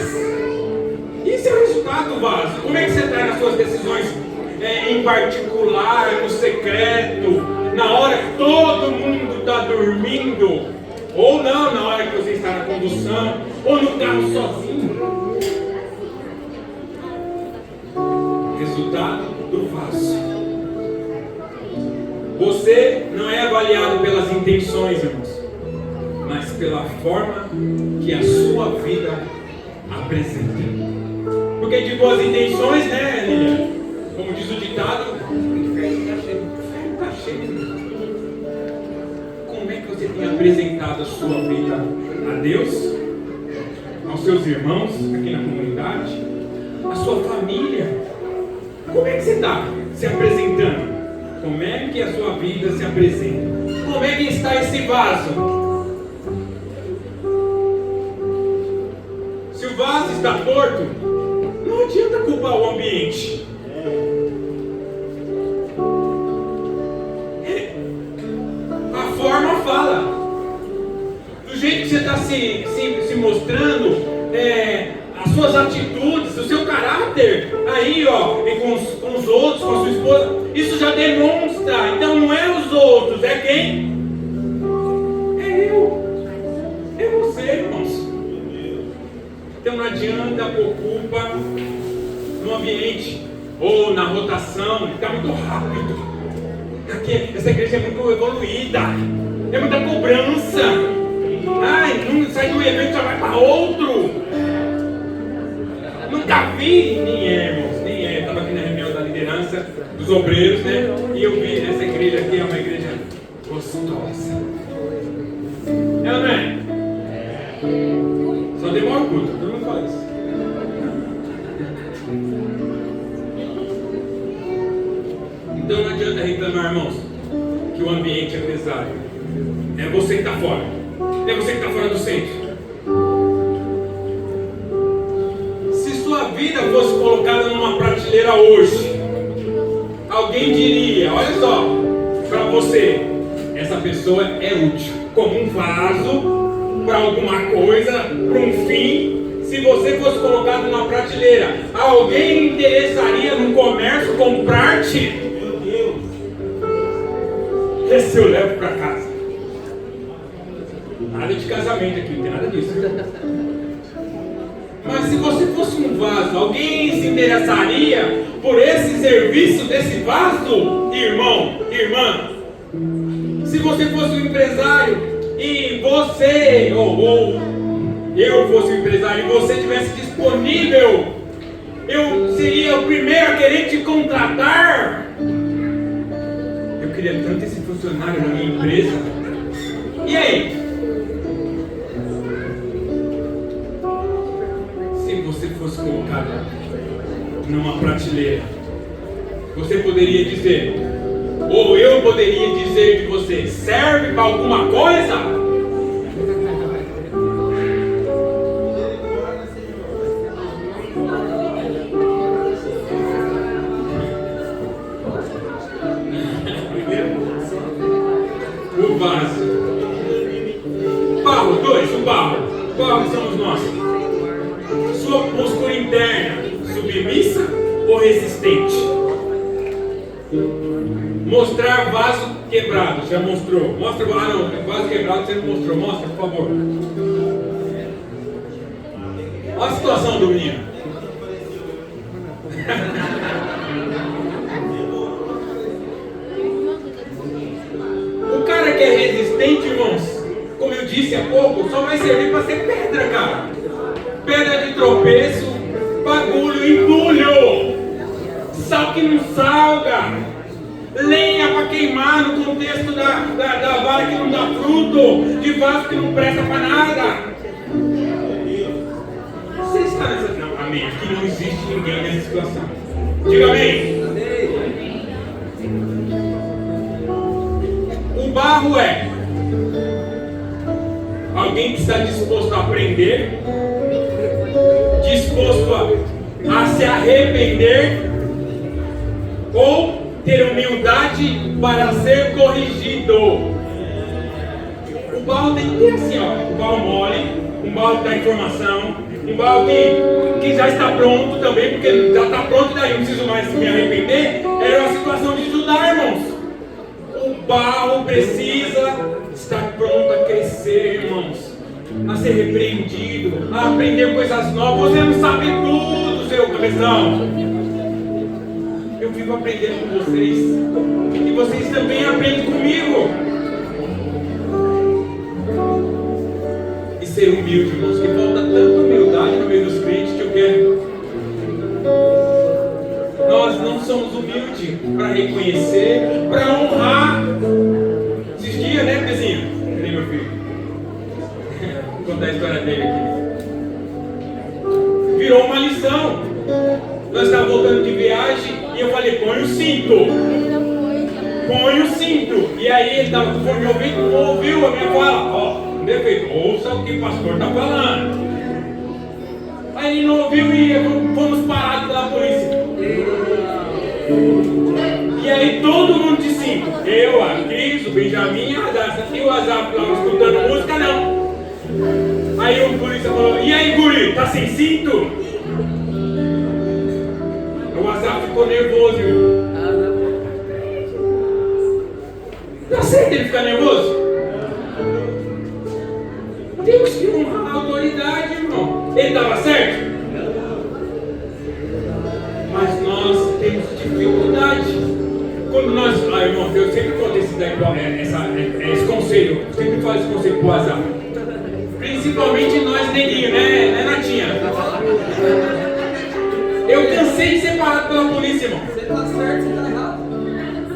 Isso é o resultado do vaso. Como é que você está nas suas decisões em particular, no secreto, na hora que todo mundo está dormindo, ou não, na hora que você está na condução, ou no carro sozinho? Resultado do vaso. Você não é avaliado pelas intenções, irmãos, mas pela forma que a sua vida apresenta. Porque de boas intenções, né, Lilian? Como diz o ditado, o inferno está cheio. Como é que você tem apresentado a sua vida a Deus, aos seus irmãos aqui na comunidade, a sua família? Como é que você está se apresentando? Como é que a sua vida se apresenta? Como é que está esse vaso? Se o vaso está torto, não adianta culpar o ambiente. A forma fala. Do jeito que você está se mostrando, as suas atitudes, o seu caráter, aí ó, e com os outros, com a sua esposa, isso já demonstra. Então não é os outros, é quem? É eu. É você, irmãos. Então não adianta pôr culpa no ambiente ou na rotação, fica muito rápido. Aqui, essa igreja é muito evoluída, é muita cobrança. Ai, não sai de um evento, já vai para outro. Nunca vi, nem é, irmãos, nem é. Eu estava aqui na reunião da liderança dos obreiros, né? E eu vi essa igreja aqui é uma igreja gostosa. É ou não é? Só demora o culto, todo mundo fala isso. Então não adianta reclamar, irmãos, que o ambiente é pesado. É você que está fora. É você que está fora do centro. Se sua vida fosse colocada numa prateleira hoje, alguém diria, olha só, para você, essa pessoa é útil, como um vaso, para alguma coisa, para um fim. Se você fosse colocado numa prateleira, alguém interessaria no comércio comprar-te? Meu Deus! Esse eu levo para casa. Nada de casamento aqui, não tem nada disso. Mas se você fosse um vaso, alguém se interessaria por esse serviço desse vaso, irmão, irmã? Se você fosse um empresário e você, ou eu fosse um empresário e você estivesse disponível, eu seria o primeiro a querer te contratar. Eu queria tanto esse funcionário na minha empresa. E aí? colocada numa prateleira. Você poderia dizer, ou eu poderia dizer de você, serve para alguma coisa? O vaso. Barro, dois, o barro. Qual somos nós? Sua postura interna, submissa ou resistente? Mostrar vaso quebrado, já mostrou. Mostra, não, vaso quebrado você não mostrou. Mostra, por favor. Olha a situação do menino. O cara que é resistente, irmãos, como eu disse há pouco, só vai servir para ser pedra, cara. Pedra de tropeço, bagulho, entulho. Sal que não salga. Lenha para queimar no contexto da vara que não dá fruto, de vaso que não presta para nada. Você está nessa... Não, amém. Aqui não existe ninguém nessa situação. Diga amém. O barro é alguém que está disposto a aprender, disposto a se arrepender, ou ter humildade para ser corrigido. O barro tem que ter assim, ó, o barro mole, um barro que dá informação, um barro que já está pronto também, porque já está pronto, daí não preciso mais me arrepender. Era uma situação de estudar, irmãos. O barro precisa estar pronto a crescer, irmãos, a ser repreendido, a aprender coisas novas. Você não sabe tudo, seu cabeção. Eu vivo aprendendo com vocês, e vocês também aprendem comigo. E ser humilde, irmãos, que falta tanta humildade no meio dos crentes que eu quero. Nós não somos humildes para reconhecer, para honrar. Esses dias, né, Pezinho? Cadê meu filho? Vou contar a história dele aqui. Virou uma lição. Nós estávamos voltando de viagem e eu falei, põe o cinto. Põe o cinto. E aí ele estava com fone de ouvido, não ouviu a minha fala. Ó, defeito, ouça o que o pastor está falando. Aí ele não ouviu e fomos parados pela polícia. E aí todo mundo de cinto. Eu, a Cris, o Benjamin e a Radassa. E o Azar lá escutando música, não. Aí o polícia falou, e aí, guri, tá sem cinto? O Azar ficou nervoso, irmão. Tá certo ele ficar nervoso? Temos que honrar a autoridade, irmão. Ele estava certo? Mas nós temos dificuldade. Quando nós... irmão, eu sempre conto esse conselho. Eu sempre falo esse conselho pro Azar. Principalmente nós neguinhos, né, Natinha? Eu cansei de ser parado pela polícia, irmão. Você tá certo, você tá errado.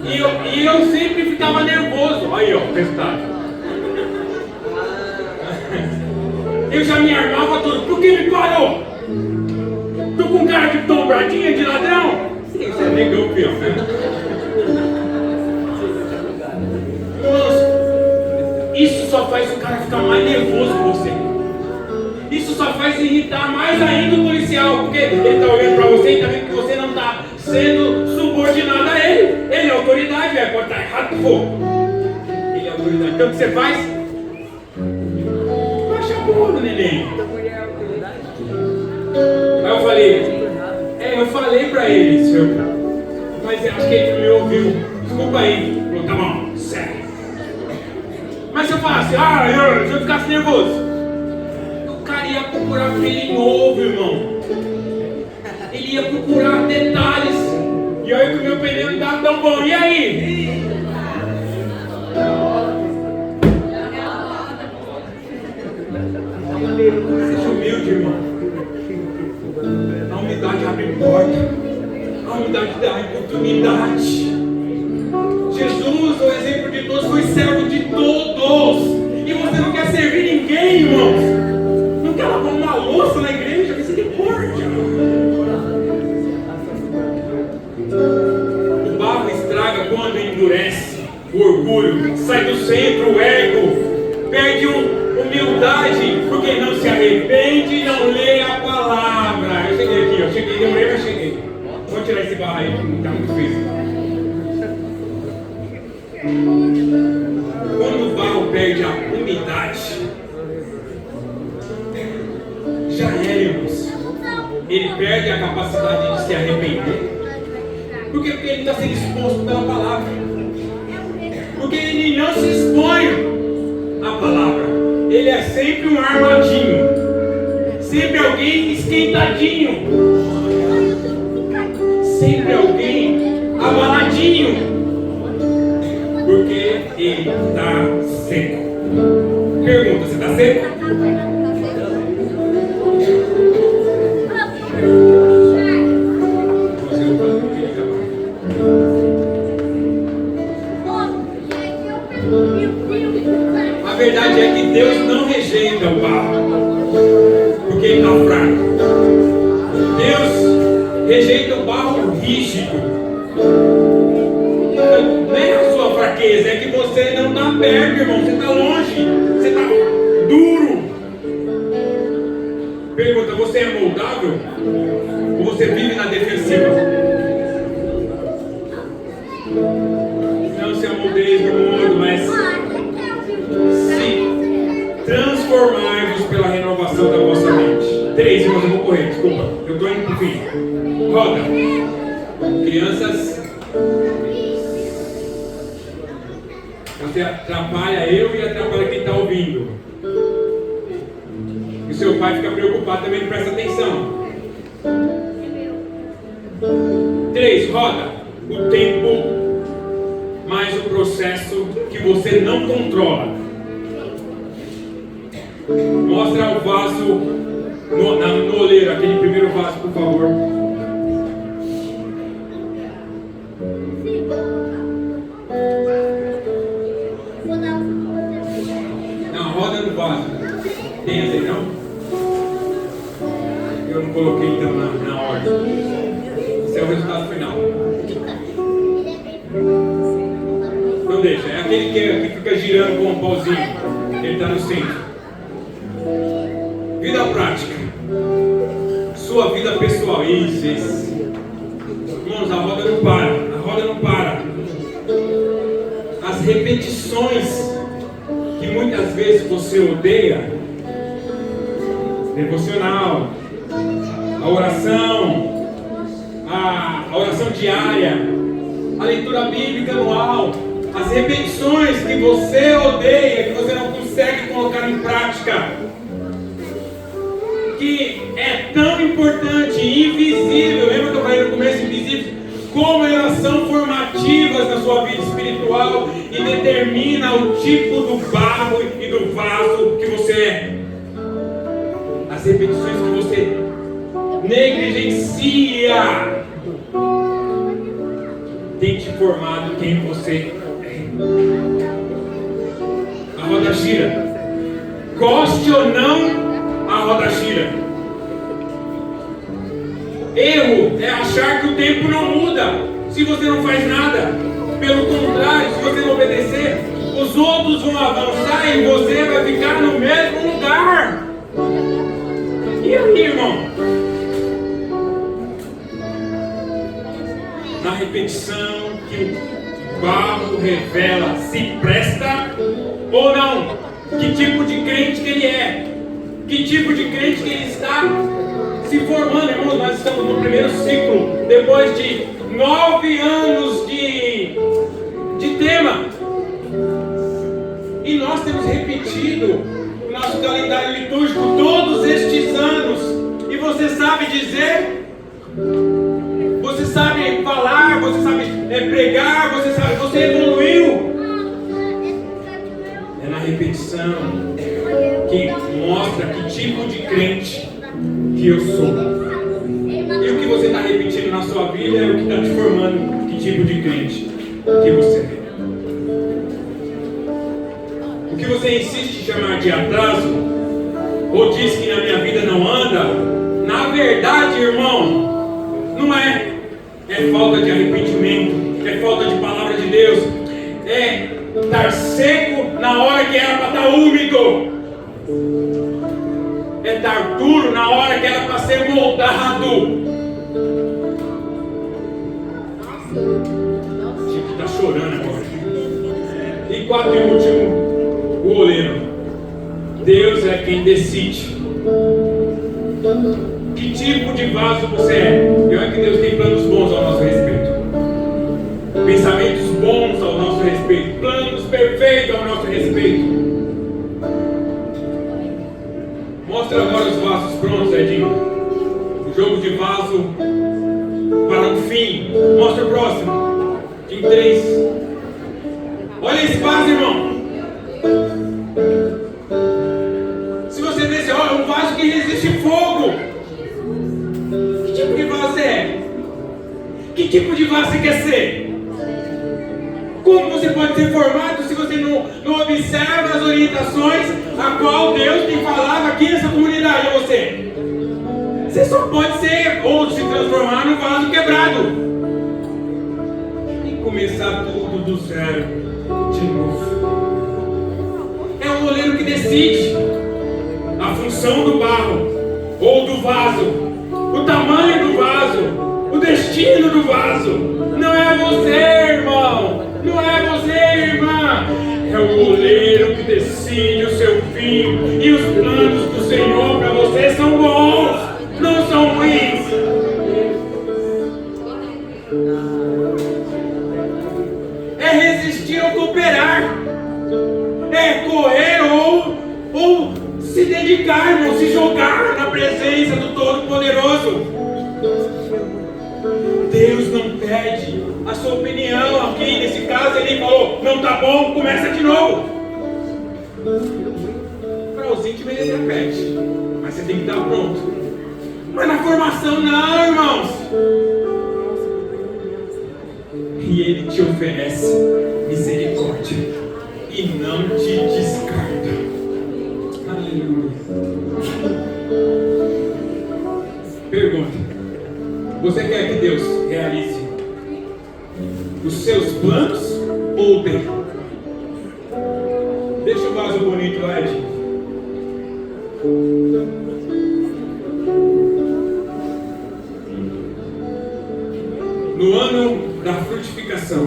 E eu sempre ficava nervoso. Aí, ó, testado. Eu já me armava tudo. Por que me parou? Tô com cara de tombradinha de ladrão? Sim, você é negão, pior, né? Irmãos, isso só faz o cara ficar mais nervoso com você. Isso só faz irritar mais ainda o policial, porque ele está olhando para você e está vendo que você não está sendo subordinado a ele. Ele é autoridade, velho, pode estar errado que for. Ele é autoridade. Então o que você faz? Baixa a bola, neném. Aí eu falei para ele, senhor, mas acho que ele não me ouviu. Desculpa aí. Falou, tá bom, sério. Mas se eu falasse, se eu ficasse nervoso, o cara ia procurar feeling novo, irmão. Ele ia procurar detalhes. E aí que o meu pneu não dava tão bom. E aí? Seja humilde, irmão. A humildade abre porta. A humildade dá oportunidade. Jesus, o exemplo de todos, foi servo de todos. E você não quer servir ninguém, irmãos. Não quer lavar uma louça na igreja? Misericórdia. endurece o orgulho, sai do centro o ego, perde humildade, porque não se arrepende e não lê a palavra. Eu cheguei aqui, eu cheguei, demorei, mas cheguei. Vou tirar esse barro aí, que está muito difícil. Quando o barro perde a umidade, já é, irmãos. Ele perde a capacidade de se arrepender. Por quê? Porque ele está sendo exposto pela palavra. Porque ele não se expõe à palavra. Ele é sempre um armadinho. Sempre alguém esquentadinho. Sempre alguém abaladinho. Porque ele está seco. Pergunta, você está seco? A verdade é que Deus não rejeita o barro, porque ele está fraco. Deus rejeita o barro rígido. Não é a sua fraqueza, é que você não está perto, irmão. Você está longe, você está duro. Pergunta, você é moldável? Ou você vive na defensiva? Não se amoldez do mundo, mas se transformai-vos pela renovação da vossa mente. 3, irmãos, eu vou correr, desculpa. Eu estou indo para o fim. Roda. Crianças, você atrapalha eu e atrapalha quem está ouvindo. E seu pai fica preocupado também, não presta atenção. 3, roda. O tempo mais o processo que você não controla. Mostra o vaso no oleiro, aquele primeiro vaso, por favor. Não, roda no vaso. Tem assim, não? Eu não coloquei então na ordem. Esse é o resultado final. Não deixa, é aquele que fica girando com um pauzinho. Ele está no centro. Vida prática. Sua vida pessoal. Isso. Irmãos, a roda não para. A roda não para. As repetições que muitas vezes você odeia. Devocional. A oração. A oração diária. A leitura bíblica anual. As repetições que você odeia, que você não consegue colocar em prática, que é tão importante, invisível, lembra que eu falei no começo, invisível, como elas são formativas na sua vida espiritual e determina o tipo do barro e do vaso que você é. As repetições que você negligencia tem te formado quem você é. A roda gira. Goste ou não, a roda gira. Erro é achar que o tempo não muda se você não faz nada. Pelo contrário, se você não obedecer, os outros vão avançar e você vai ficar no mesmo lugar. E aí, irmão? Na repetição que o barro revela se presta ou não. Que tipo de crente que ele é. Que tipo de crente que ele está se formando, irmãos. Nós estamos no primeiro ciclo. Depois de 9 anos de tema. E nós temos repetido o nosso calendário litúrgico todos estes anos. E você sabe dizer... Você sabe falar, você sabe pregar, você evoluiu. É na repetição que mostra que tipo de crente que eu sou. E o que você está repetindo na sua vida é o que está te formando que tipo de crente que você é. O que você insiste em chamar de atraso, ou diz que na minha vida não anda, na verdade, irmão, não é. É falta de arrependimento, é falta de palavra de Deus. Deus é estar seco na hora que era para estar úmido. É estar duro na hora que era para ser moldado. A gente está chorando agora. E quarto e último, o oleiro. Deus é quem decide que tipo de vaso você é. E olha que Deus tem planos bons ao nosso respeito. Pensamentos bons ao nosso respeito. Planos perfeitos ao nosso respeito. Mostra agora os vasos prontos, Edinho. O jogo de vaso para um fim. Mostra o próximo. Em 3. Olha esse vaso, irmão. Se você vê assim, olha, um vaso que resiste fogo. Que tipo de vaso você é? Que tipo de vaso você quer ser? Como você pode ser formado se você não observa as orientações a qual Deus tem falado aqui nessa comunidade a você? Você só pode ser ou se transformar num vaso quebrado e começar tudo do zero de novo. É o oleiro que decide a função do barro ou do vaso, o tamanho do vaso, o destino do vaso. Não é você, irmão. Não é você, irmã. É o oleiro que decide o seu fim. E os planos do Senhor para você são bons, não são ruins. É resistir ou cooperar. É correr ou se dedicar, irmão, se jogar na presença do Todo-Poderoso. Deus não pede a sua opinião aqui. Nesse caso ele falou, não tá bom, começa de novo. Para os íntimos ele repete, mas você tem que estar pronto. Mas na formação não, irmãos. E ele te oferece misericórdia e não te descarta. Aleluia. Pergunta: você quer que Deus realize os seus planos ou o dele? Deixa o vaso bonito lá, Ed. No ano da frutificação,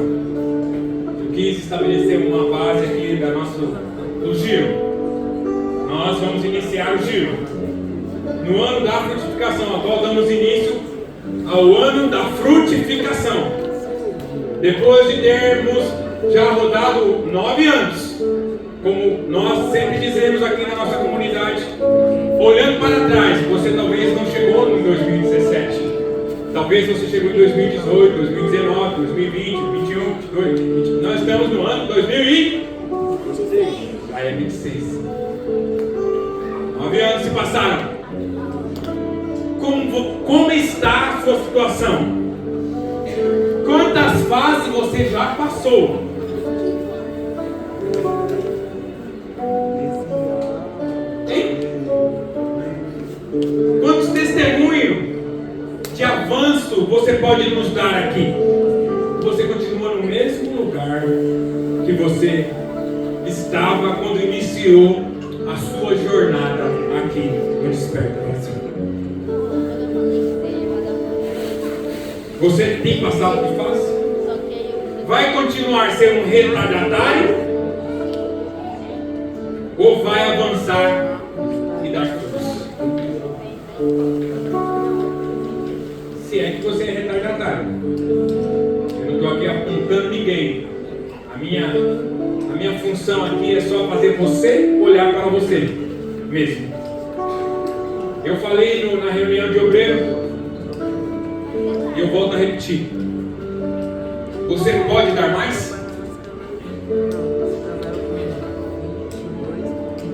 eu quis estabelecer uma base aqui do giro. Nós vamos iniciar o giro. No ano da frutificação, atual damos início ao ano da frutificação. Depois de termos já rodado 9 anos, como nós sempre dizemos aqui na nossa comunidade, olhando para trás, você talvez não chegou no 2017, talvez você chegou em 2018, 2019, 2020, 2021, 2022, nós estamos no ano 2026, aí é 26, 9 anos se passaram. Como está a sua situação? Quantas fases você já passou? Hein? Quantos testemunhos de avanço você pode nos dar aqui? Você continua no mesmo lugar que você estava quando iniciou a sua jornada aqui no Desperta Brasil. Você tem passado de fase? Vai continuar sendo um retardatário? Ou vai avançar e dar frutos? Se é que você é retardatário. Eu não estou aqui apontando ninguém. A minha função aqui é só fazer você olhar para você mesmo. Eu falei na reunião de obreiro, e eu volto a repetir: você pode dar mais?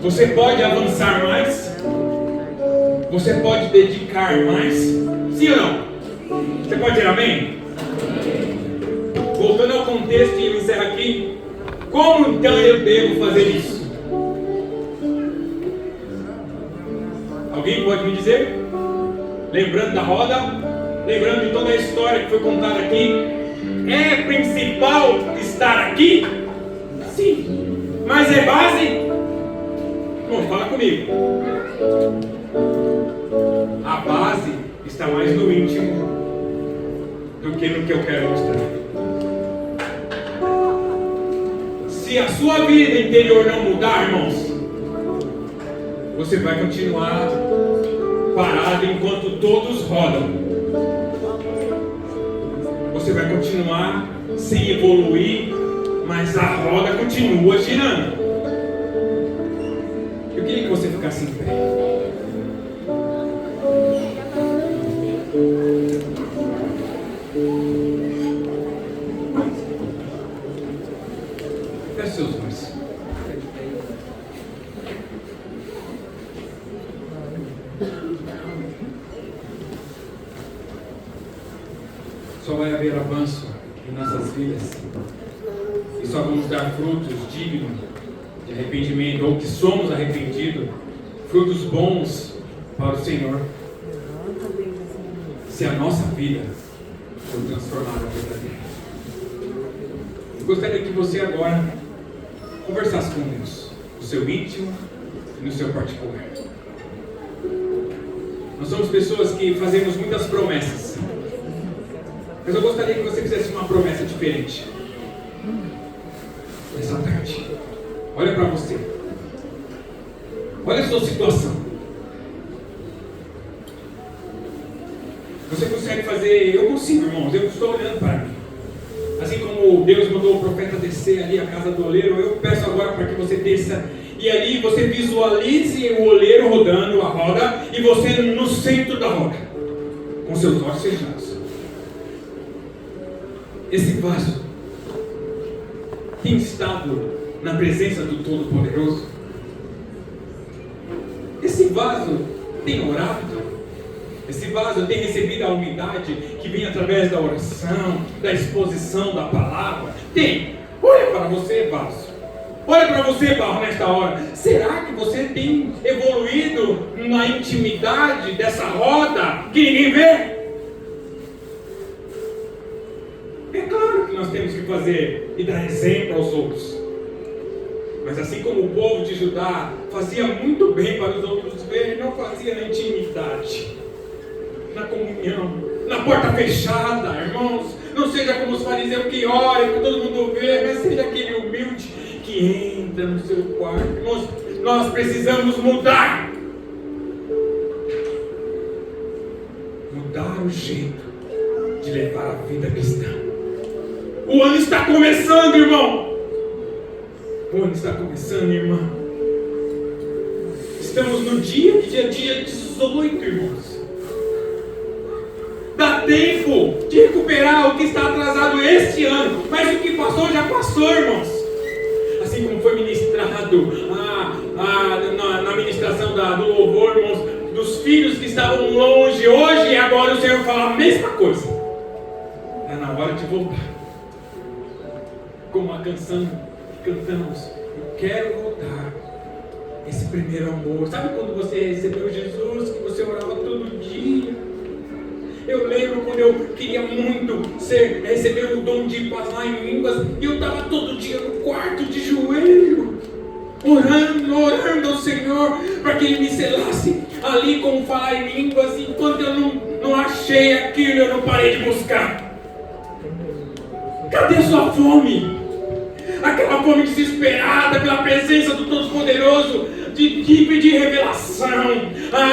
Você pode avançar mais? Você pode dedicar mais? Sim ou não? Você pode dizer amém? Voltando ao contexto e eu encerro aqui. Como então eu devo fazer isso? Alguém pode me dizer? Lembrando da roda, lembrando de toda a história que foi contada aqui, É principal estar aqui? Sim. Mas é base? Bom, fala comigo. A base está mais no íntimo do que no que eu quero mostrar. Se a sua vida interior não mudar, irmãos, você vai continuar parado enquanto todos rodam. Você vai continuar sem evoluir, mas a roda continua girando. Eu queria que você ficasse em pé. Feche seus olhos. Só vai haver avanço em nossas vidas e só vamos dar frutos dignos de arrependimento, ou que somos arrependidos, frutos bons para o Senhor, se a nossa vida for transformada verdadeiramente. Eu gostaria que você agora conversasse com Deus, no seu íntimo e no seu particular. Nós somos pessoas que fazemos muitas promessas, mas eu gostaria que você fizesse uma promessa diferente nessa tarde. Olha para você. Olha a sua situação. Você consegue fazer? Eu consigo, irmãos. Eu estou olhando para mim. Assim como Deus mandou o profeta descer ali a casa do oleiro, eu peço agora para que você desça e ali você visualize o oleiro rodando a roda e você no centro da roda, com seus olhos fechados. Esse vaso tem estado na presença do Todo-Poderoso? Esse vaso tem orado? Esse vaso tem recebido a umidade que vem através da oração, da exposição da palavra? Tem. Olha para você, vaso. Olha para você, barro, nesta hora. Será que você tem evoluído na intimidade dessa roda que ninguém vê? É claro que nós temos que fazer e dar exemplo aos outros. Mas assim como o povo de Judá fazia muito bem para os outros verem, não fazia na intimidade, na comunhão, na porta fechada, irmãos. Não seja como os fariseus que oram, que todo mundo vê, mas seja aquele humilde que entra no seu quarto. Irmãos, nós precisamos mudar. Mudar o jeito de levar a vida cristã. O ano está começando, irmão. O ano está começando, irmã. Estamos no dia 18, irmãos. Dá tempo de recuperar o que está atrasado este ano. Mas o que passou, já passou, irmãos. Assim como foi ministrado na ministração do louvor, irmãos, dos filhos que estavam longe hoje, e agora o Senhor fala a mesma coisa. Está na hora de voltar. Como a canção que cantamos, eu quero voltar. Esse primeiro amor. Sabe quando você recebeu Jesus, que você orava todo dia? Eu lembro quando eu queria muito receber o dom de falar em línguas, e eu estava todo dia no quarto de joelho, orando ao Senhor, para que Ele me selasse ali como falar em línguas. E enquanto eu não achei aquilo, eu não parei de buscar. Cadê sua fome? Aquela fome desesperada pela presença do Todo-Poderoso, de pedir revelação,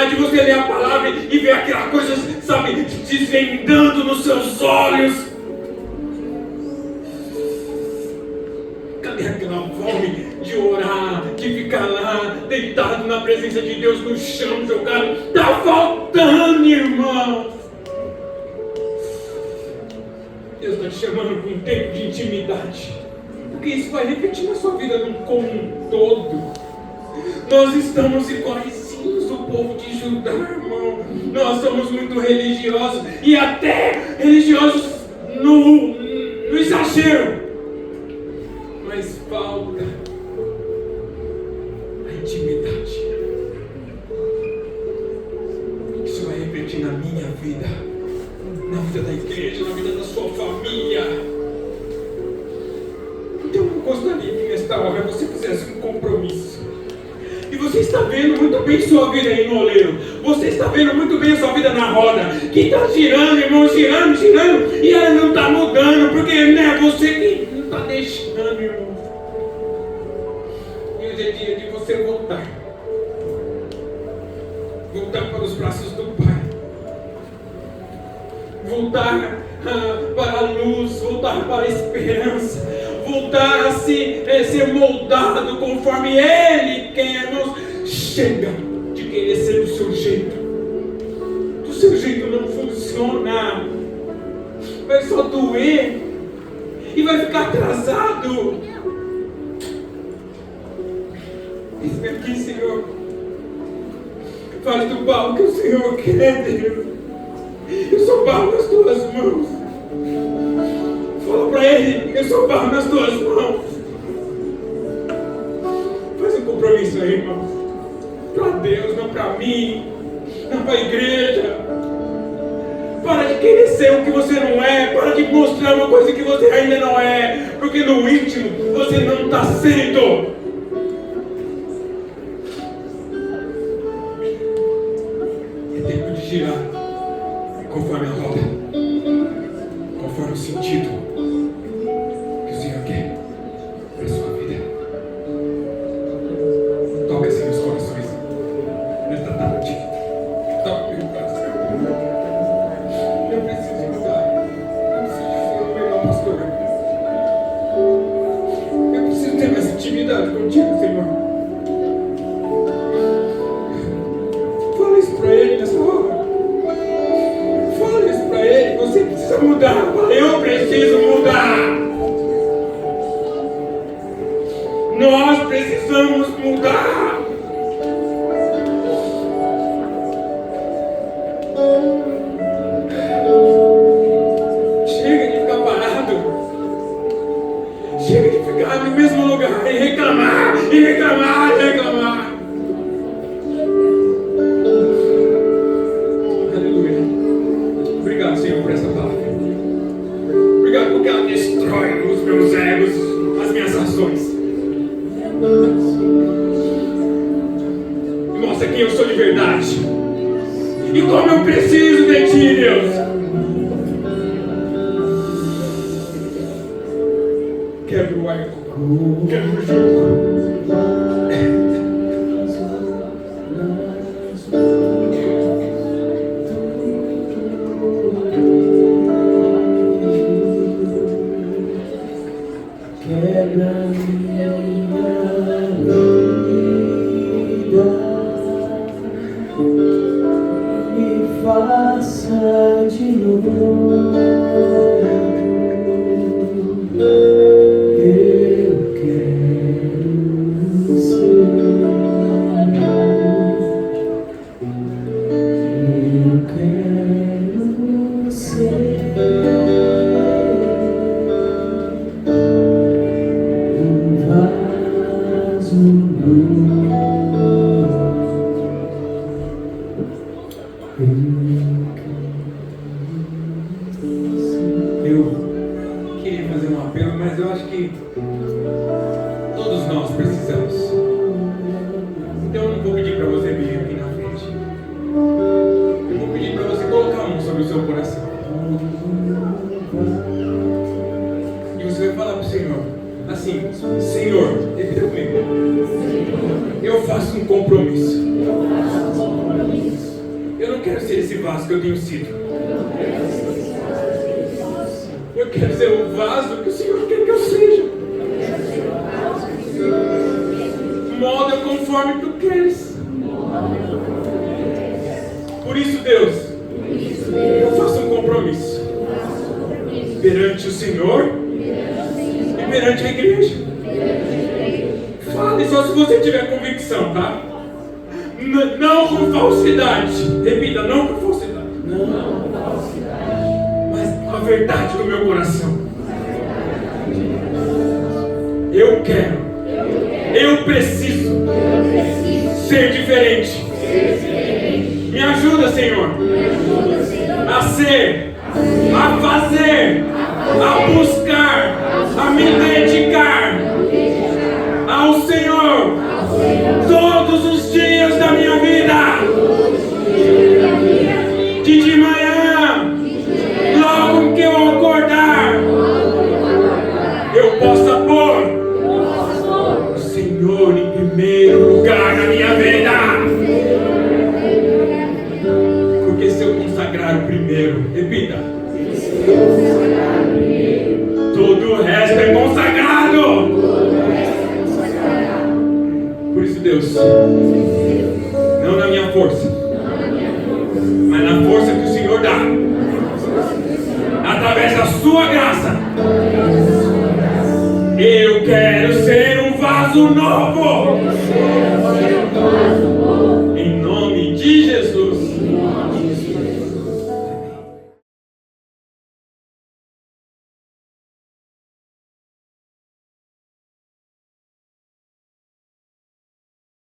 de você ler a palavra e ver aquela coisa, sabe, desvendando nos seus olhos. Cadê aquela fome de orar, de ficar lá, deitado na presença de Deus no chão, jogado? Está faltando, irmão. Deus está te chamando para um tempo de intimidade, porque isso vai refletir na sua vida como um todo. Nós estamos iguaizinhos o povo de Judá, irmão. Nós somos muito religiosos, e até religiosos no exagero. Mas falta a intimidade. Isso vai refletir na minha vida, na vida da igreja, na vida da sua família. nesta hora você fizesse um compromisso. E você está vendo muito bem sua vida aí no oleiro. Você está vendo muito bem sua vida na roda. Que está girando, irmão, girando, girando. E ela não está mudando. Porque não é você que não está deixando, irmão. E hoje é dia de você voltar. Voltar para os braços do Pai. Voltar para a luz. Voltar para a esperança. Voltar a ser moldado conforme Ele quer nos. Chega de querer ser do seu jeito. Do seu jeito não funciona. Vai só doer. E vai ficar atrasado. Eis-me aqui, Senhor. Faz do barro que o Senhor quer, Deus. Eu sou barro nas tuas mãos. Fala para Ele, eu sou barro nas tuas mãos. Faz um compromisso aí, irmão. Para Deus, não para mim, não para a igreja. Para de querer ser o que você não é. Para de mostrar uma coisa que você ainda não é. Porque no íntimo você não está sendo. É tempo de girar conforme a roda, conforme o sentido que o Senhor quer para a sua vida. Toca assim os corações nesta tarde. Toca meu coração. Eu preciso mudar. Eu preciso ser o melhor pastor. Eu preciso ter mais intimidade contigo, Senhor. Fala isso para Ele nessa hora. Fala isso para Ele. Você precisa mudar. Eu preciso mudar. Nós precisamos mudar. Chega de ficar parado. Chega de ficar no mesmo lugar e reclamar, e reclamar, e reclamar. Aleluia. Obrigado, Senhor, por essa palavra. Obrigado porque ela destrói os meus egos, as minhas ações. E mostra quem eu sou de verdade. E como eu preciso de Ti, Deus. Quebra o ego, quebra o jugo. Quebra minha vida, me faça de novo. Eu quero ser. Eu quero ser. Eu queria fazer um apelo, mas eu acho que todos nós precisamos. Então eu não vou pedir para você vir aqui na frente. Eu vou pedir para você colocar a mão sobre o seu coração. E você vai falar para o Senhor assim: Senhor, repita comigo. Eu faço um compromisso. Eu não quero ser esse vaso que eu tenho sido. Eu quero ser o vaso que o Senhor quer que eu seja. Molda conforme Tu queres. Por isso, Deus, eu faço um compromisso perante o Senhor e perante a igreja. Fale só se você tiver convicção, tá? Não com falsidade. Repita, não com falsidade. Mas com a verdade do meu coração. Eu quero. Eu preciso ser diferente. Me ajuda, Senhor, a ser, a fazer, a buscar, a me dedicar sua graça. Eu quero ser um vaso novo.